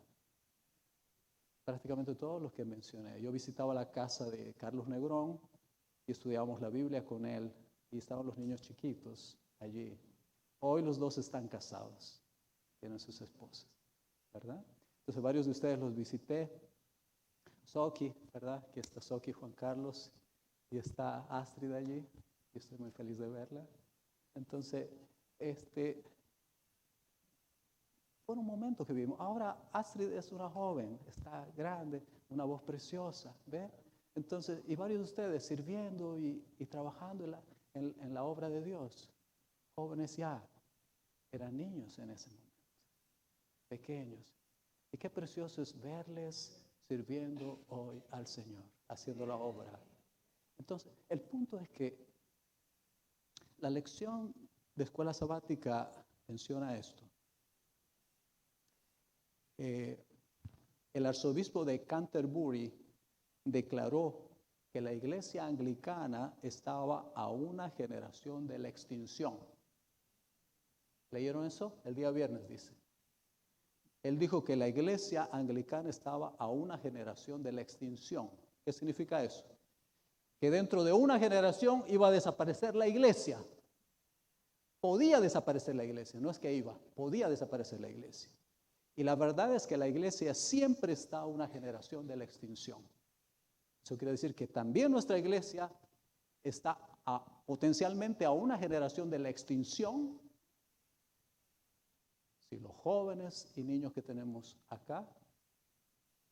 prácticamente todos los que mencioné. Yo visitaba la casa de Carlos Negrón y estudiábamos la Biblia con él y estaban los niños chiquitos allí. Hoy los dos están casados, tienen sus esposas, ¿verdad? Entonces varios de ustedes los visité. Soki, ¿verdad? Aquí está Soki, Juan Carlos, y está Astrid allí, y estoy muy feliz de verla. Entonces, fue un momento que vivimos. Ahora Astrid es una joven, está grande, una voz preciosa, ¿ve? Entonces, y varios de ustedes sirviendo y trabajando en la obra de Dios. Jóvenes ya, eran niños en ese momento, pequeños. Y qué precioso es verles sirviendo hoy al Señor, haciendo la obra. Entonces, el punto es que la lección de escuela sabática menciona esto. El arzobispo de Canterbury declaró que la iglesia anglicana estaba a una generación de la extinción. ¿Leyeron eso? El día viernes dice. Él dijo que la iglesia anglicana estaba a una generación de la extinción. ¿Qué significa eso? Que dentro de una generación iba a desaparecer la iglesia. Podía desaparecer la iglesia, no es que iba, podía desaparecer la iglesia. Y la verdad es que la iglesia siempre está a una generación de la extinción. Eso quiere decir que también nuestra iglesia está potencialmente a una generación de la extinción. Si los jóvenes y niños que tenemos acá,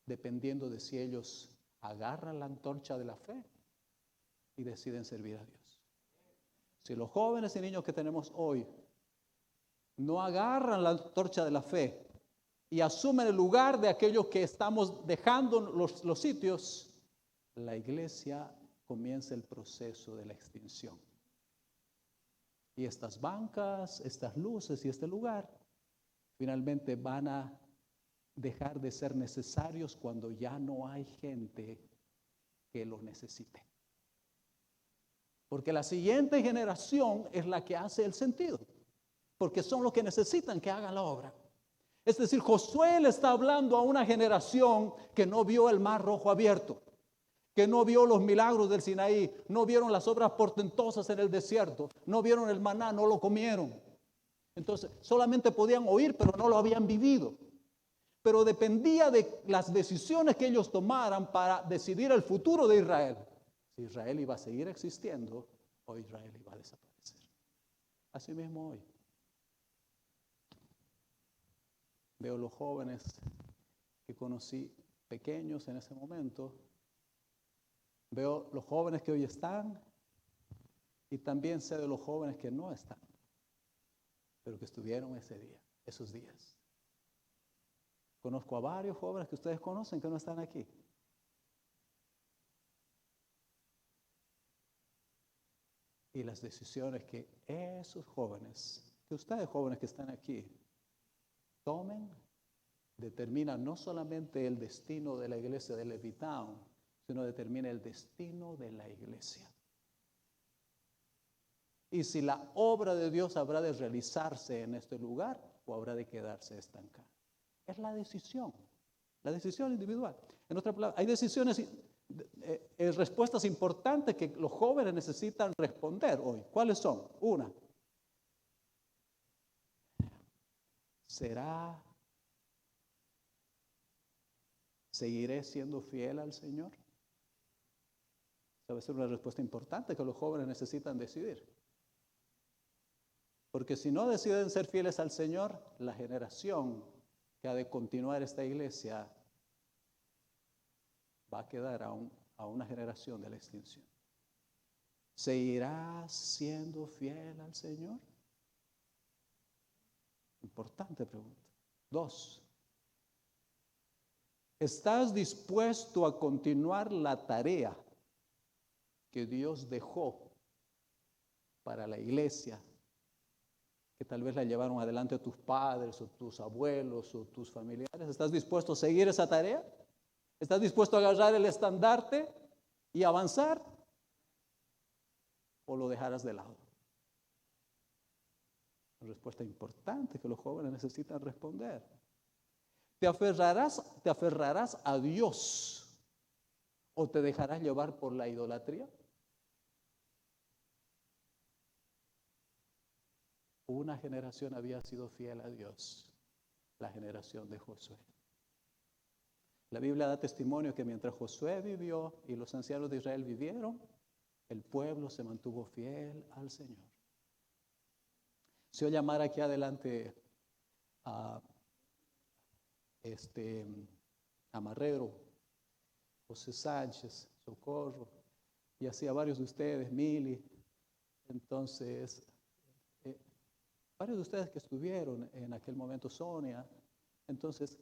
dependiendo de si ellos agarran la antorcha de la fe y deciden servir a Dios. Si los jóvenes y niños que tenemos hoy no agarran la antorcha de la fe y asumen el lugar de aquellos que estamos dejando los sitios, la iglesia comienza el proceso de la extinción. Y estas bancas, estas luces y este lugar finalmente van a dejar de ser necesarios cuando ya no hay gente que lo necesite. Porque la siguiente generación es la que hace el sentido, porque son los que necesitan que hagan la obra. Es decir, Josué le está hablando a una generación que no vio el mar rojo abierto, que no vio los milagros del Sinaí, no vieron las obras portentosas en el desierto, no vieron el maná, no lo comieron. Entonces, solamente podían oír, pero no lo habían vivido. Pero dependía de las decisiones que ellos tomaran para decidir el futuro de Israel. Si Israel iba a seguir existiendo o Israel iba a desaparecer. Así mismo hoy. Veo los jóvenes que conocí pequeños en ese momento. Veo los jóvenes que hoy están y también sé de los jóvenes que no están, pero que estuvieron ese día, esos días. Conozco a varios jóvenes que ustedes conocen que no están aquí. Y las decisiones que esos jóvenes, que ustedes jóvenes que están aquí, tomen, determinan no solamente el destino de la iglesia de Levittown, sino determina el destino de la iglesia. Y si la obra de Dios habrá de realizarse en este lugar o habrá de quedarse estancada. Es la decisión individual. En otras palabras, hay decisiones, respuestas importantes que los jóvenes necesitan responder hoy. ¿Cuáles son? Una, ¿seguiré siendo fiel al Señor? Esa va a ser una respuesta importante que los jóvenes necesitan decidir. Porque si no deciden ser fieles al Señor, la generación que ha de continuar esta iglesia va a quedar a una generación de la extinción. ¿Seguirás siendo fiel al Señor? Importante pregunta. 2. ¿Estás dispuesto a continuar la tarea que Dios dejó para la iglesia, que tal vez la llevaron adelante tus padres o tus abuelos o tus familiares? ¿Estás dispuesto a seguir esa tarea? ¿Estás dispuesto a agarrar el estandarte y avanzar? ¿O lo dejarás de lado? Una respuesta importante que los jóvenes necesitan responder. ¿Te aferrarás a Dios o te dejarás llevar por la idolatría? Una generación había sido fiel a Dios, la generación de Josué. La Biblia da testimonio que mientras Josué vivió y los ancianos de Israel vivieron, el pueblo se mantuvo fiel al Señor. Si yo llamara aquí adelante a Marrero, José Sánchez, Socorro, y así a varios de ustedes, Mili, Entonces, varios de ustedes que estuvieron en aquel momento, Sonia, entonces,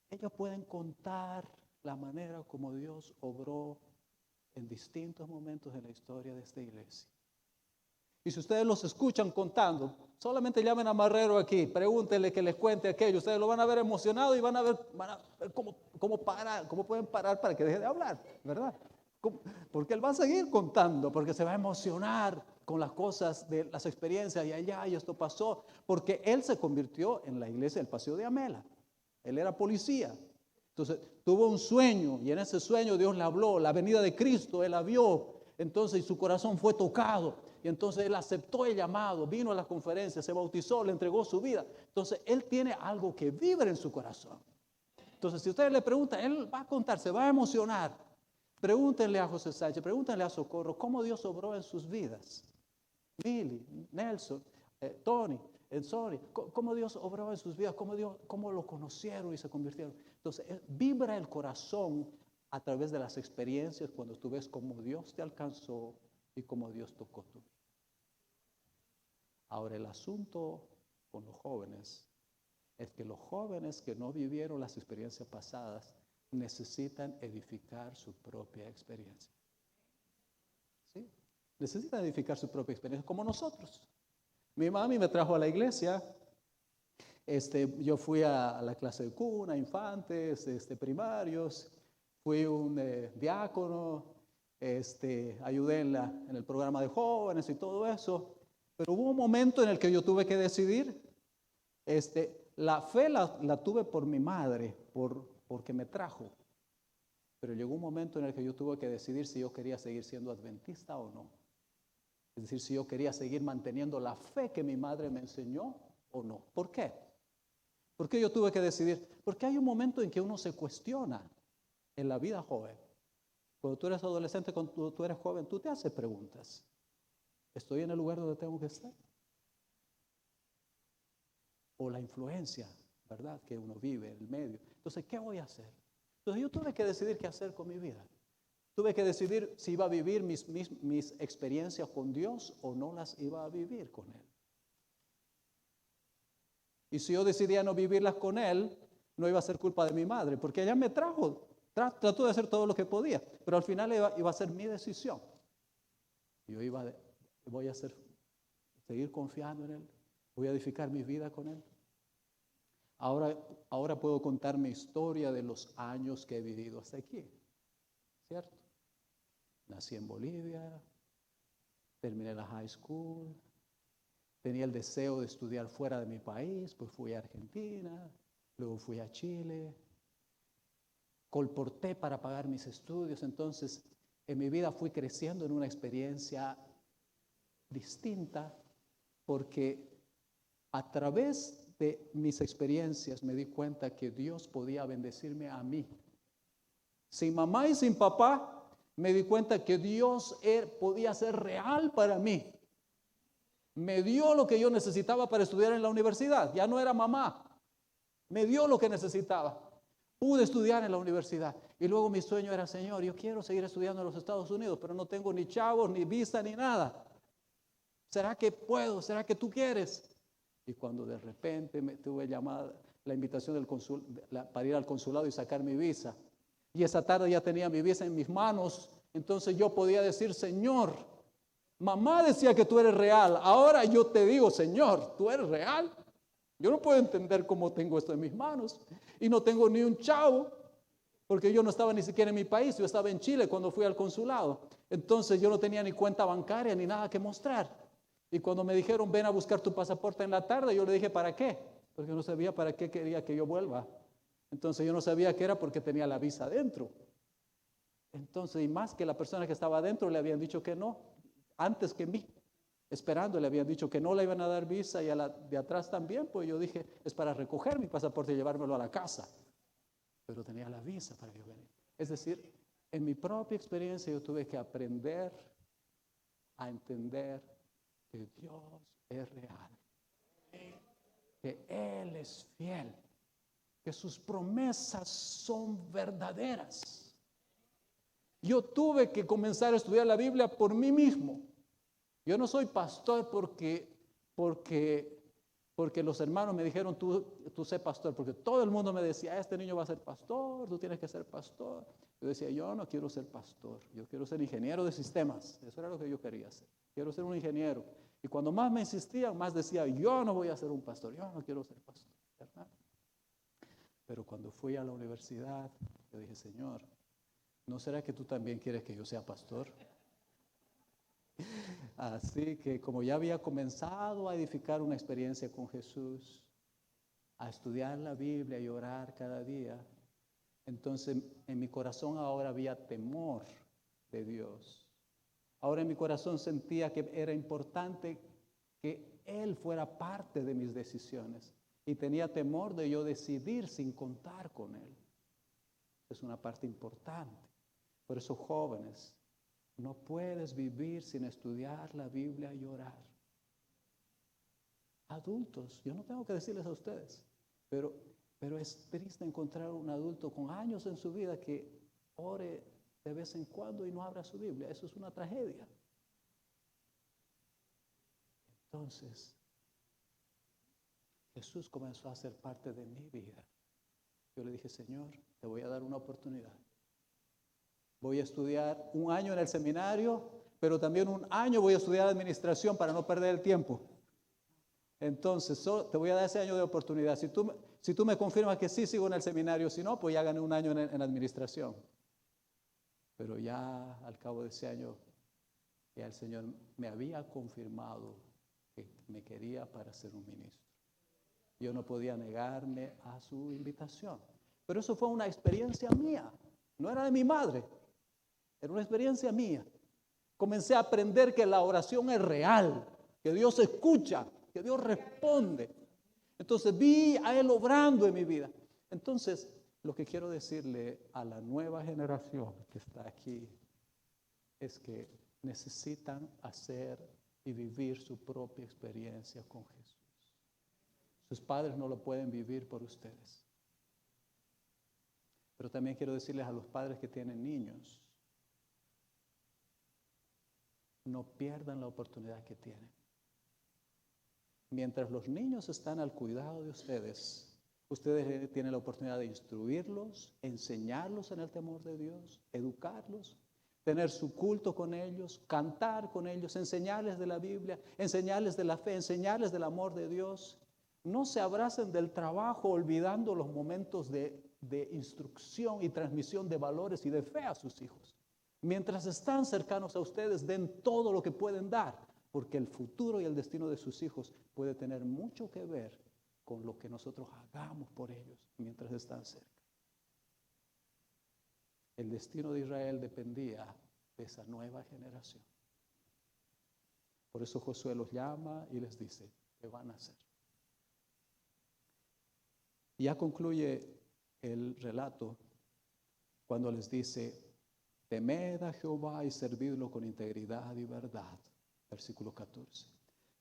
ellos pueden contar la manera como Dios obró en distintos momentos en la historia de esta iglesia. Y si ustedes los escuchan contando, solamente llamen a Marrero aquí, pregúntenle que les cuente aquello. Ustedes lo van a ver emocionado y van a ver cómo pueden parar para que deje de hablar, ¿verdad? Porque él va a seguir contando, porque se va a emocionar con las cosas de las experiencias y allá y esto pasó, porque él se convirtió en la iglesia del Paseo de Amela. Él era policía. Entonces tuvo un sueño y en ese sueño Dios le habló, la venida de Cristo, él la vio. Entonces y su corazón fue tocado y entonces él aceptó el llamado, vino a la conferencia, se bautizó, le entregó su vida. Entonces él tiene algo que vibra en su corazón. Entonces si ustedes le preguntan, él va a contar, se va a emocionar. Pregúntenle a José Sánchez, pregúntenle a Socorro cómo Dios obró en sus vidas. Billy, Nelson, Tony, Sony, cómo Dios obró en sus vidas, cómo lo conocieron y se convirtieron. Entonces vibra el corazón a través de las experiencias cuando tú ves cómo Dios te alcanzó y cómo Dios tocó tu vida. Ahora el asunto con los jóvenes es que los jóvenes que no vivieron las experiencias pasadas necesitan edificar su propia experiencia. ¿Sí? Necesitan edificar su propia experiencia como nosotros. Mi mami me trajo a la iglesia. Yo fui a la clase de cuna, infantes, primarios. Fui un diácono, ayudé en el programa de jóvenes y todo eso. Pero hubo un momento en el que yo tuve que decidir. La fe la tuve por mi madre, porque me trajo. Pero llegó un momento en el que yo tuve que decidir si yo quería seguir siendo adventista o no. Es decir, si yo quería seguir manteniendo la fe que mi madre me enseñó o no. ¿Por qué? ¿Por qué yo tuve que decidir? Porque hay un momento en que uno se cuestiona en la vida joven. Cuando tú eres adolescente, cuando tú eres joven, tú te haces preguntas. ¿Estoy en el lugar donde tengo que estar? O la influencia, ¿verdad?, que uno vive en el medio. Entonces, ¿qué voy a hacer? Entonces yo tuve que decidir qué hacer con mi vida. Tuve que decidir si iba a vivir mis experiencias con Dios o no las iba a vivir con Él. Y si yo decidía no vivirlas con Él, no iba a ser culpa de mi madre, porque ella me trajo, trató de hacer todo lo que podía, pero al final iba a ser mi decisión. Yo voy a seguir confiando en Él, voy a edificar mi vida con Él. Ahora puedo contar mi historia de los años que he vivido hasta aquí, ¿cierto? Nací en Bolivia, terminé la high school, tenía el deseo de estudiar fuera de mi país, pues fui a Argentina, luego fui a Chile, colporté para pagar mis estudios. Entonces en mi vida fui creciendo en una experiencia distinta, porque a través de mis experiencias me di cuenta que Dios podía bendecirme a mí. Sin mamá y sin papá, me di cuenta que Dios podía ser real para mí. Me dio lo que yo necesitaba para estudiar en la universidad. Ya no era mamá. Me dio lo que necesitaba. Pude estudiar en la universidad. Y luego mi sueño era, Señor, yo quiero seguir estudiando en los Estados Unidos, pero no tengo ni chavos, ni visa, ni nada. ¿Será que puedo? ¿Será que tú quieres? Y cuando de repente me tuve llamada la invitación del para ir al consulado y sacar mi visa. Y esa tarde ya tenía mi visa en mis manos. Entonces yo podía decir, Señor, mamá decía que tú eres real. Ahora yo te digo, Señor, tú eres real. Yo no puedo entender cómo tengo esto en mis manos. Y no tengo ni un chavo, porque yo no estaba ni siquiera en mi país. Yo estaba en Chile cuando fui al consulado. Entonces yo no tenía ni cuenta bancaria ni nada que mostrar. Y cuando me dijeron, ven a buscar tu pasaporte en la tarde, yo le dije, ¿para qué? Porque no sabía para qué quería que yo vuelva. Entonces yo no sabía que era porque tenía la visa adentro. Entonces, y más que la persona que estaba adentro le habían dicho que no, antes que mí, esperando, le habían dicho que no le iban a dar visa, y a la de atrás también, pues yo dije, es para recoger mi pasaporte y llevármelo a la casa. Pero tenía la visa para yo venir. Es decir, en mi propia experiencia yo tuve que aprender a entender que Dios es real, que Él es fiel, que sus promesas son verdaderas. Yo tuve que comenzar a estudiar la Biblia por mí mismo. Yo no soy pastor porque los hermanos me dijeron, tú sé pastor, porque todo el mundo me decía, este niño va a ser pastor, tú tienes que ser pastor. Yo decía, yo no quiero ser pastor, yo quiero ser ingeniero de sistemas. Eso era lo que yo quería hacer. Quiero ser un ingeniero. Y cuando más me insistían, más decía, yo no voy a ser un pastor, yo no quiero ser pastor, ¿verdad? Pero cuando fui a la universidad, yo dije, Señor, ¿no será que tú también quieres que yo sea pastor? Así que como ya había comenzado a edificar una experiencia con Jesús, a estudiar la Biblia y orar cada día, entonces en mi corazón ahora había temor de Dios. Ahora en mi corazón sentía que era importante que Él fuera parte de mis decisiones y tenía temor de yo decidir sin contar con Él. Es una parte importante. Por eso, jóvenes, no puedes vivir sin estudiar la Biblia y orar. Adultos, yo no tengo que decirles a ustedes, pero es triste encontrar un adulto con años en su vida que ore de vez en cuando y no abra su Biblia. Eso es una tragedia. Entonces, Jesús comenzó a ser parte de mi vida. Yo le dije, Señor, te voy a dar una oportunidad. Voy a estudiar un año en el seminario, pero también un año voy a estudiar administración para no perder el tiempo. Entonces, te voy a dar ese año de oportunidad. Si tú me confirmas que sí sigo en el seminario, si no, pues ya gané un año en administración. Pero ya al cabo de ese año, ya el Señor me había confirmado que me quería para ser un ministro. Yo no podía negarme a su invitación. Pero eso fue una experiencia mía, no era de mi madre. Era una experiencia mía. Comencé a aprender que la oración es real, que Dios escucha, que Dios responde. Entonces vi a Él obrando en mi vida. Entonces, lo que quiero decirle a la nueva generación que está aquí es que necesitan hacer y vivir su propia experiencia con Jesús. Sus padres no lo pueden vivir por ustedes. Pero también quiero decirles a los padres que tienen niños, no pierdan la oportunidad que tienen. Mientras los niños están al cuidado de ustedes tienen la oportunidad de instruirlos, enseñarlos en el temor de Dios, educarlos, tener su culto con ellos, cantar con ellos, enseñarles de la Biblia, enseñarles de la fe, enseñarles del amor de Dios. No se abracen del trabajo olvidando los momentos de instrucción y transmisión de valores y de fe a sus hijos. Mientras están cercanos a ustedes, den todo lo que pueden dar, porque el futuro y el destino de sus hijos puede tener mucho que ver con lo que nosotros hagamos por ellos mientras están cerca. El destino de Israel dependía de esa nueva generación. Por eso Josué los llama y les dice, ¿qué van a hacer? Y ya concluye el relato cuando les dice, temed a Jehová y servidlo con integridad y verdad. Versículo 14.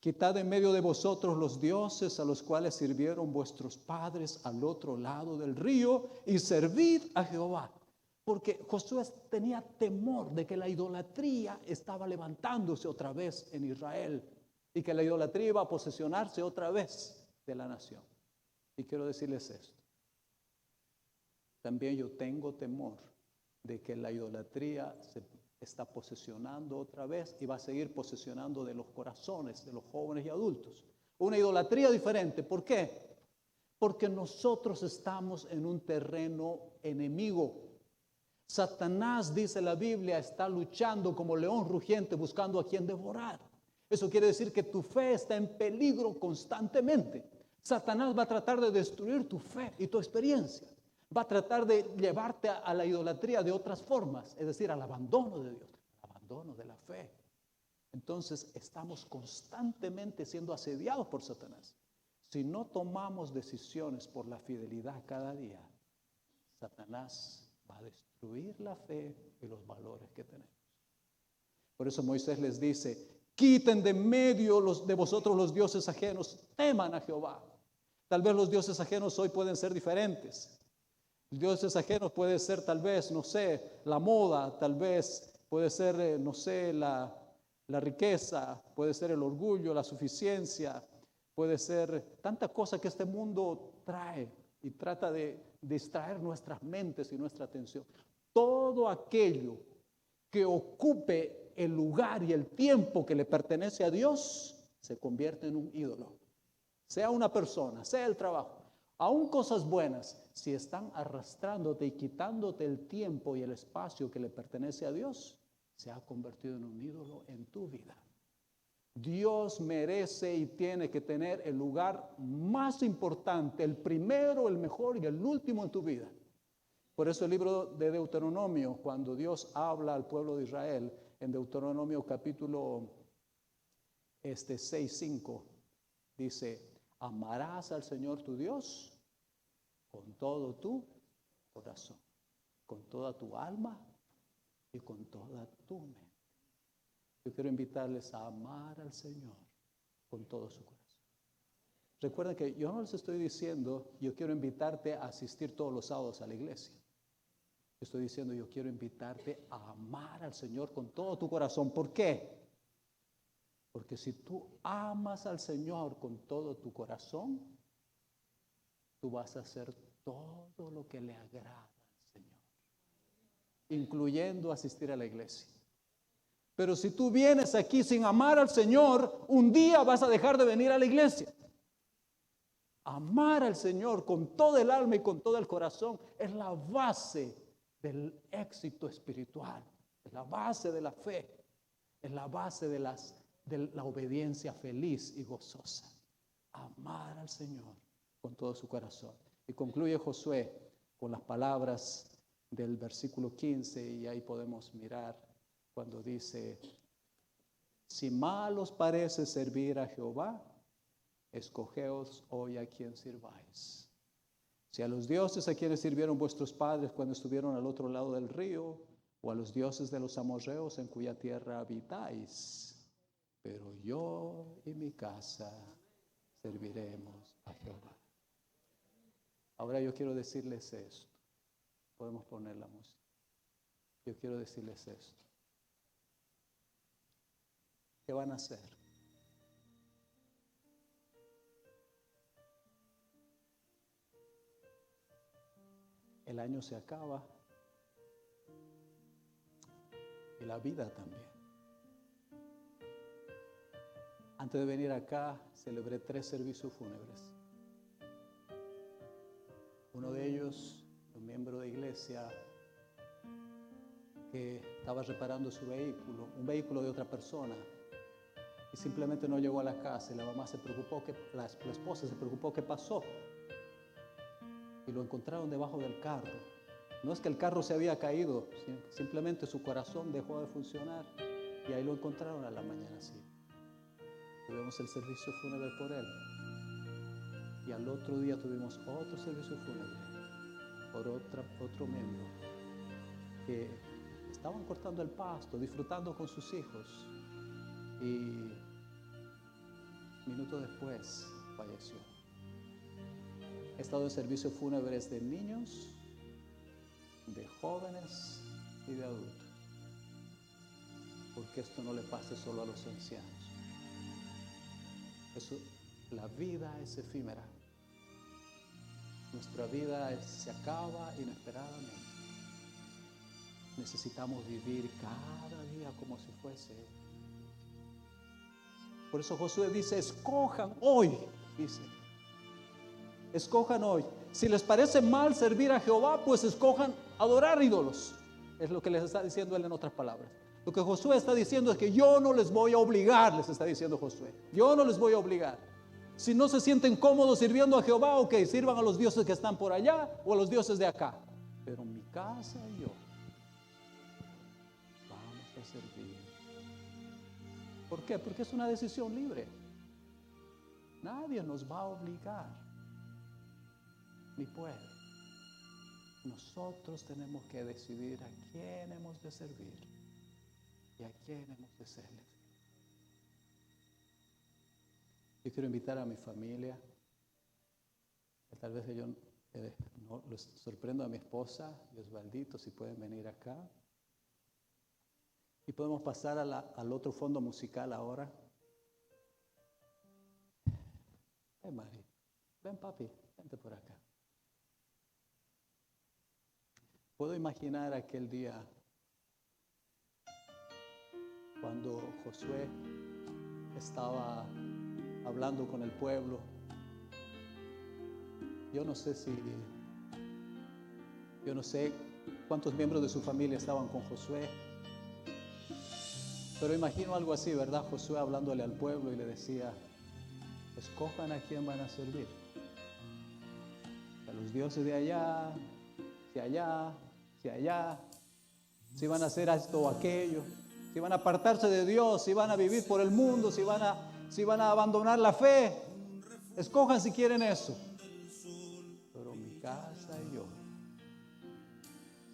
Quitad en medio de vosotros los dioses a los cuales sirvieron vuestros padres al otro lado del río y servid a Jehová. Porque Josué tenía temor de que la idolatría estaba levantándose otra vez en Israel y que la idolatría iba a posesionarse otra vez de la nación. Y quiero decirles esto. También yo tengo temor de que la idolatría se está posesionando otra vez y va a seguir posesionando de los corazones de los jóvenes y adultos. Una idolatría diferente. ¿Por qué? Porque nosotros estamos en un terreno enemigo. Satanás, dice la Biblia, está luchando como león rugiente buscando a quien devorar. Eso quiere decir que tu fe está en peligro constantemente. Satanás va a tratar de destruir tu fe y tu experiencia. Va a tratar de llevarte a la idolatría de otras formas, es decir, al abandono de Dios, al abandono de la fe. Entonces estamos constantemente siendo asediados por Satanás. Si no tomamos decisiones por la fidelidad cada día, Satanás va a destruir la fe y los valores que tenemos. Por eso Moisés les dice, quiten de medio de vosotros los dioses ajenos, teman a Jehová. Tal vez los dioses ajenos hoy pueden ser diferentes. Dioses ajenos puede ser tal vez, no sé, la moda, tal vez puede ser, no sé, la riqueza, puede ser el orgullo, la suficiencia, puede ser tanta cosa que este mundo trae y trata de distraer nuestras mentes y nuestra atención. Todo aquello que ocupe el lugar y el tiempo que le pertenece a Dios se convierte en un ídolo. Sea una persona, sea el trabajo, aún cosas buenas, si están arrastrándote y quitándote el tiempo y el espacio que le pertenece a Dios, se ha convertido en un ídolo en tu vida. Dios merece y tiene que tener el lugar más importante, el primero, el mejor y el último en tu vida. Por eso el libro de Deuteronomio, cuando Dios habla al pueblo de Israel, en Deuteronomio capítulo 6:5, dice: amarás al Señor tu Dios con todo tu corazón, con toda tu alma y con toda tu mente. Yo quiero invitarles a amar al Señor con todo su corazón. Recuerden que yo no les estoy diciendo, yo quiero invitarte a asistir todos los sábados a la iglesia. Estoy diciendo, yo quiero invitarte a amar al Señor con todo tu corazón. ¿Por qué? Porque si tú amas al Señor con todo tu corazón, tú vas a hacer todo lo que le agrada al Señor, incluyendo asistir a la iglesia. Pero si tú vienes aquí sin amar al Señor, un día vas a dejar de venir a la iglesia. Amar al Señor con todo el alma y con todo el corazón es la base del éxito espiritual, es la base de la fe, es la base de la obediencia feliz y gozosa. Amar al Señor con todo su corazón. Y concluye Josué con las palabras del versículo 15, y ahí podemos mirar cuando dice: si mal os parece servir a Jehová, escogeos hoy a quien sirváis. Si a los dioses a quienes sirvieron vuestros padres cuando estuvieron al otro lado del río, o a los dioses de los amorreos en cuya tierra habitáis, pero yo y mi casa serviremos a Jehová. Ahora yo quiero decirles esto. Podemos poner la música. Yo quiero decirles esto. ¿Qué van a hacer? El año se acaba y la vida también. Antes de venir acá, celebré 3 servicios fúnebres. Uno de ellos, un miembro de iglesia que estaba reparando su vehículo, un vehículo de otra persona, y simplemente no llegó a la casa, y la mamá se preocupó, la esposa se preocupó qué pasó, y lo encontraron debajo del carro. No es que el carro se había caído, simplemente su corazón dejó de funcionar, y ahí lo encontraron a la mañana así. Tuvimos el servicio fúnebre por él, y al otro día tuvimos otro servicio fúnebre por otro miembro que estaban cortando el pasto, disfrutando con sus hijos, y minutos después falleció. He estado en servicios fúnebres de niños, de jóvenes y de adultos, porque esto no le pase solo a los ancianos. La vida es efímera. Nuestra vida se acaba inesperadamente. Necesitamos vivir cada día como si fuese. Por eso Josué dice: escojan hoy, dice. Escojan hoy. Si les parece mal servir a Jehová, pues escojan adorar ídolos. Es lo que les está diciendo él en otras palabras. Lo que Josué está diciendo es que yo no les voy a obligar, les está diciendo Josué. Yo no les voy a obligar. Si no se sienten cómodos sirviendo a Jehová, ok, sirvan a los dioses que están por allá o a los dioses de acá. Pero mi casa y yo vamos a servir. ¿Por qué? Porque es una decisión libre. Nadie nos va a obligar, ni puede. Nosotros tenemos que decidir a quién hemos de servir y a quién hemos de serle. Yo quiero invitar a mi familia, tal vez yo no les sorprendo a mi esposa y Osvaldito, si pueden venir acá. Y podemos pasar al otro fondo musical ahora. Ven, Mari. Ven, papi. Vente por acá. Puedo imaginar aquel día cuando Josué estaba hablando con el pueblo. Yo no sé cuántos miembros de su familia estaban con Josué, pero imagino algo así, ¿verdad? Josué hablándole al pueblo y le decía: escojan a quién van a servir, a los dioses de allá, si van a hacer esto o aquello, si van a apartarse de Dios, si van a vivir por el mundo, si van a abandonar la fe. Escojan si quieren eso. Pero mi casa y yo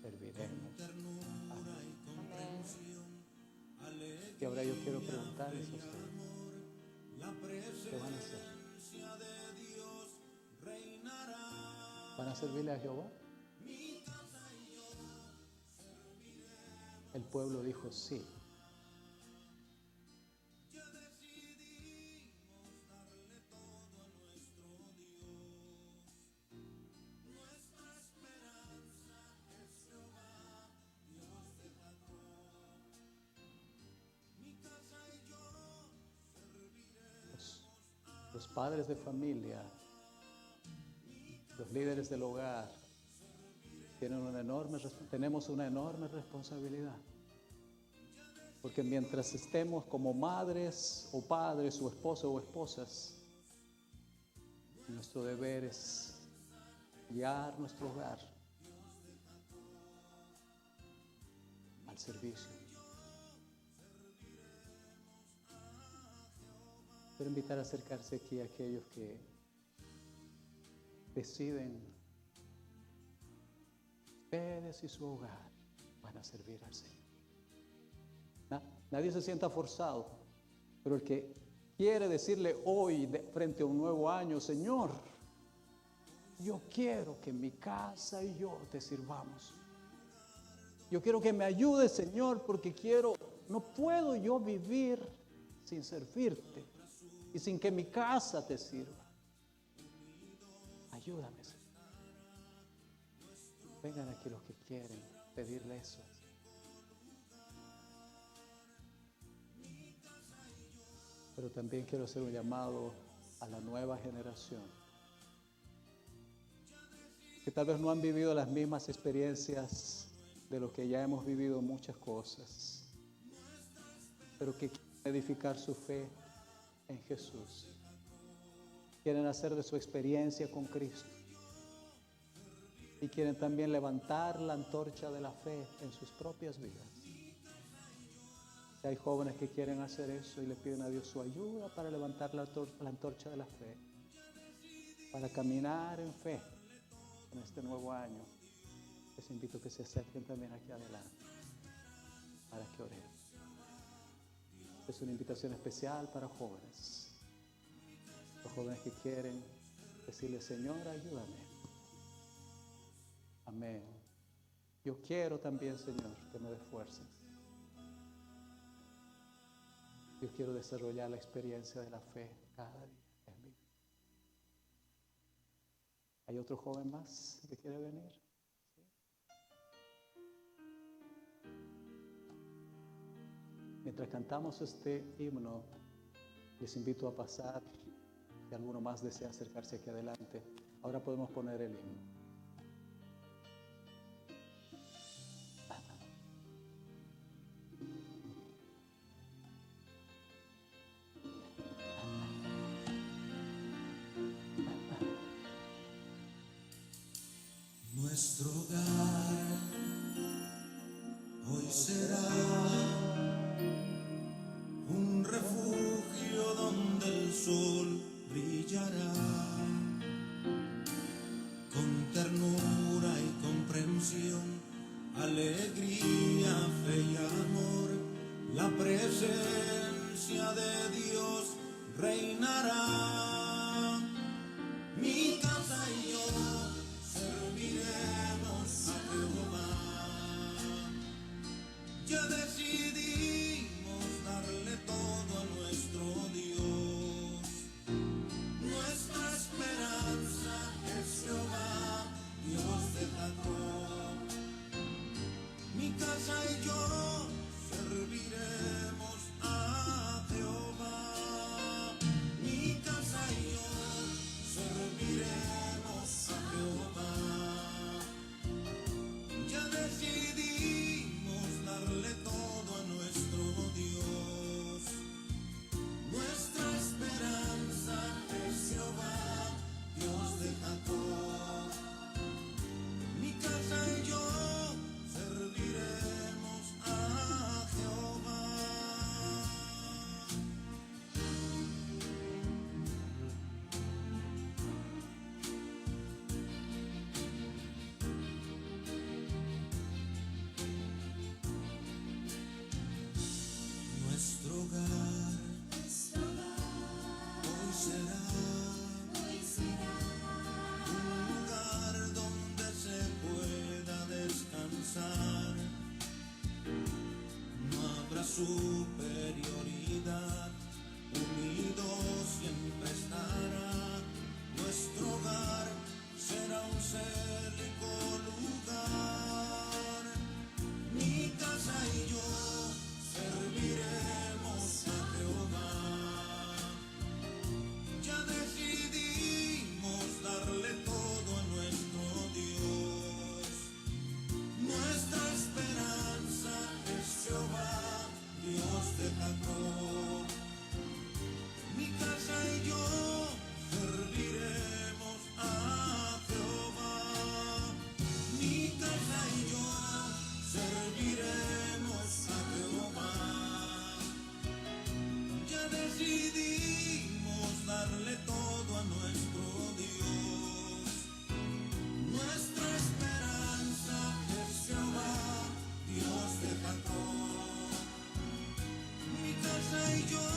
serviremos. Amén. Y ahora yo quiero preguntarles a ustedes: ¿qué van a hacer? ¿Van a servirle a Jehová? El pueblo dijo sí. Los padres de familia, los líderes del hogar, tenemos una enorme responsabilidad. Porque mientras estemos como madres o padres o esposos o esposas, nuestro deber es guiar nuestro hogar al servicio. Quiero invitar a acercarse aquí a aquellos que deciden: ustedes y su hogar van a servir al Señor. Nadie se sienta forzado, pero el que quiere decirle hoy, frente a un nuevo año: Señor, yo quiero que mi casa y yo te sirvamos. Yo quiero que me ayudes, Señor, porque no puedo yo vivir sin servirte y sin que mi casa te sirva. Ayúdame, Señor. Vengan aquí los que quieren pedirle eso. Pero también quiero hacer un llamado a la nueva generación, que tal vez no han vivido las mismas experiencias de lo que ya hemos vivido muchas cosas, pero que quieren edificar su fe en Jesús. Quieren hacer de su experiencia con Cristo y quieren también levantar la antorcha de la fe en sus propias vidas. Si hay jóvenes que quieren hacer eso y le piden a Dios su ayuda para levantar la antorcha de la fe, para caminar en fe en este nuevo año, les invito a que se acerquen también aquí adelante para que oremos. Es una invitación especial para jóvenes. Los jóvenes que quieren decirle: Señor, ayúdame. Amén. Yo quiero también, Señor, que me des fuerzas. Yo quiero desarrollar la experiencia de la fe cada día en mí. ¿Hay otro joven más que quiere venir? ¿Sí? Mientras cantamos este himno, les invito a pasar. Si alguno más desea acercarse aquí adelante, ahora podemos poner el himno. Nuestro hogar hoy será un refugio donde el sol brillará, con ternura y comprensión, alegría, fe y amor, la presencia de Dios reinará. Mi casa y yo serviremos a Jehová. Ya decidí a nuestro Dios. Nuestra esperanza es Jehová, Dios de Jacob. Mi casa y yo serviremos a Jehová. Mi casa y yo serviremos a Jehová. Ya decidimos darle todo a nuestro Dios. Nuestra esperanza es Jehová, Dios de Jacob. Mi casa y yo serviremos a Jehová. Nuestro hogar hoy será un lugar donde se pueda descansar. No habrá superioridad, unidos siempre estará. Nuestro hogar será un célico lugar. Mi casa y yo serviremos a Jehová. Ya decidimos darle todo a nuestro Dios. Nuestra esperanza es Jehová, Dios de Jacob. Mi casa y yo serviremos a Jehová. Mi casa y yo serviremos a Jehová. Ya decidimos darle todo a nuestro Dios. Nuestra esperanza es Jehová, Dios de Jacob. Mi casa y yo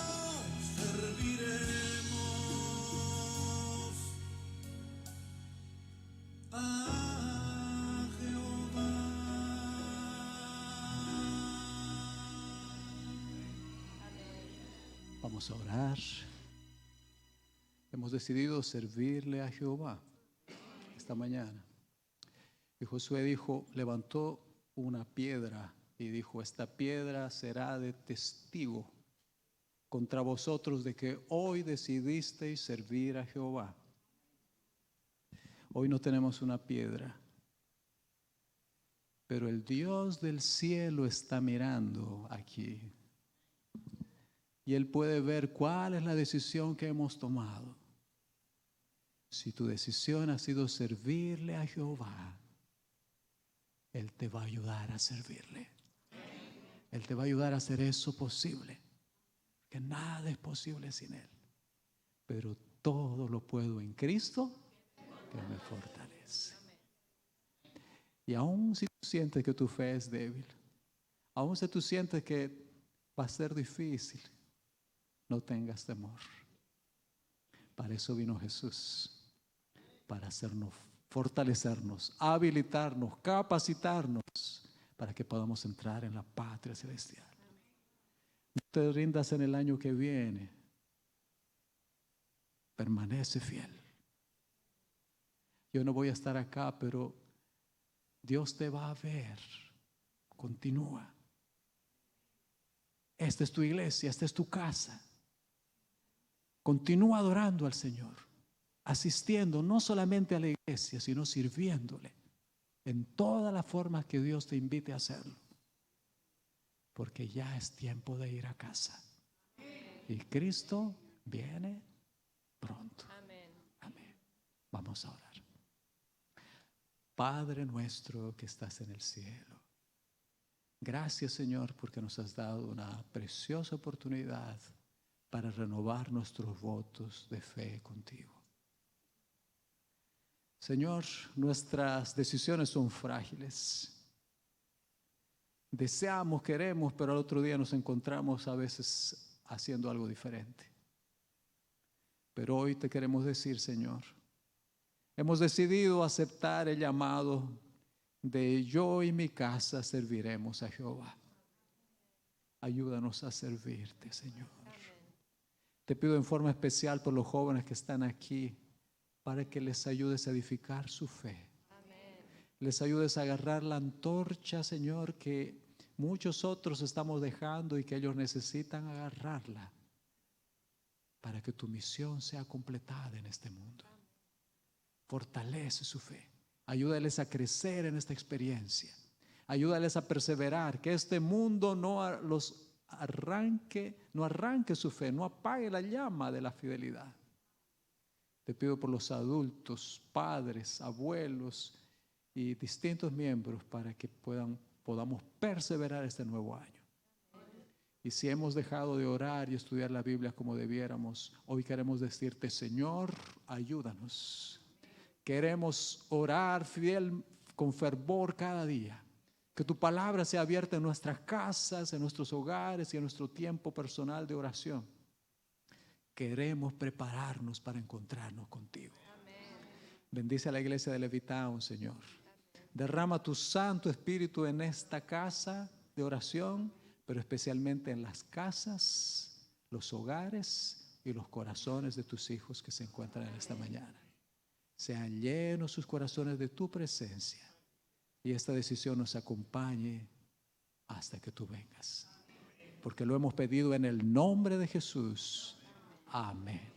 serviremos a Jehová. Vamos a orar. Hemos decidido servirle a Jehová esta mañana. Y Josué levantó una piedra y dijo: esta piedra será de testigo contra vosotros de que hoy decidisteis servir a Jehová. Hoy no tenemos una piedra, pero el Dios del cielo está mirando aquí. Y Él puede ver cuál es la decisión que hemos tomado. Si tu decisión ha sido servirle a Jehová, Él te va a ayudar a servirle. Él te va a ayudar a hacer eso posible. Que nada es posible sin Él. Pero todo lo puedo en Cristo que me fortalece. Y aun si tú sientes que tu fe es débil, aun si tú sientes que va a ser difícil, no tengas temor. Para eso vino Jesús, para hacernos, fortalecernos, habilitarnos, capacitarnos, para que podamos entrar en la patria celestial. No te rindas en el año que viene. Permanece fiel. Yo no voy a estar acá, pero Dios te va a ver. Continúa. Esta es tu iglesia, esta es tu casa. Continúa adorando al Señor, asistiendo no solamente a la iglesia, sino sirviéndole en todas las formas que Dios te invite a hacerlo. Porque ya es tiempo de ir a casa. Y Cristo viene pronto. Amén. Amén. Vamos a orar. Padre nuestro que estás en el cielo, gracias, Señor, porque nos has dado una preciosa oportunidad para renovar nuestros votos de fe contigo. Señor, nuestras decisiones son frágiles. Deseamos, queremos, pero al otro día nos encontramos a veces haciendo algo diferente. Pero hoy te queremos decir, Señor, hemos decidido aceptar el llamado de yo y mi casa serviremos a Jehová. Ayúdanos a servirte, Señor. Te pido en forma especial por los jóvenes que están aquí, para que les ayudes a edificar su fe. Les ayudes a agarrar la antorcha, Señor, que muchos otros estamos dejando y que ellos necesitan agarrarla para que tu misión sea completada en este mundo. Fortalece su fe. Ayúdales a crecer en esta experiencia. Ayúdales a perseverar, que este mundo no arranque su fe, no apague la llama de la fidelidad. Te pido por los adultos, padres, abuelos y distintos miembros para que podamos perseverar este nuevo año. Y si hemos dejado de orar y estudiar la Biblia como debiéramos, hoy queremos decirte, Señor, ayúdanos. Queremos orar fiel, con fervor cada día. Que tu palabra sea abierta en nuestras casas, en nuestros hogares y en nuestro tiempo personal de oración. Queremos prepararnos para encontrarnos contigo. Bendice a la iglesia de Levitown, Señor. Derrama tu Santo Espíritu en esta casa de oración, pero especialmente en las casas, los hogares y los corazones de tus hijos que se encuentran en esta mañana. Sean llenos sus corazones de tu presencia y esta decisión nos acompañe hasta que tú vengas. Porque lo hemos pedido en el nombre de Jesús. Amén.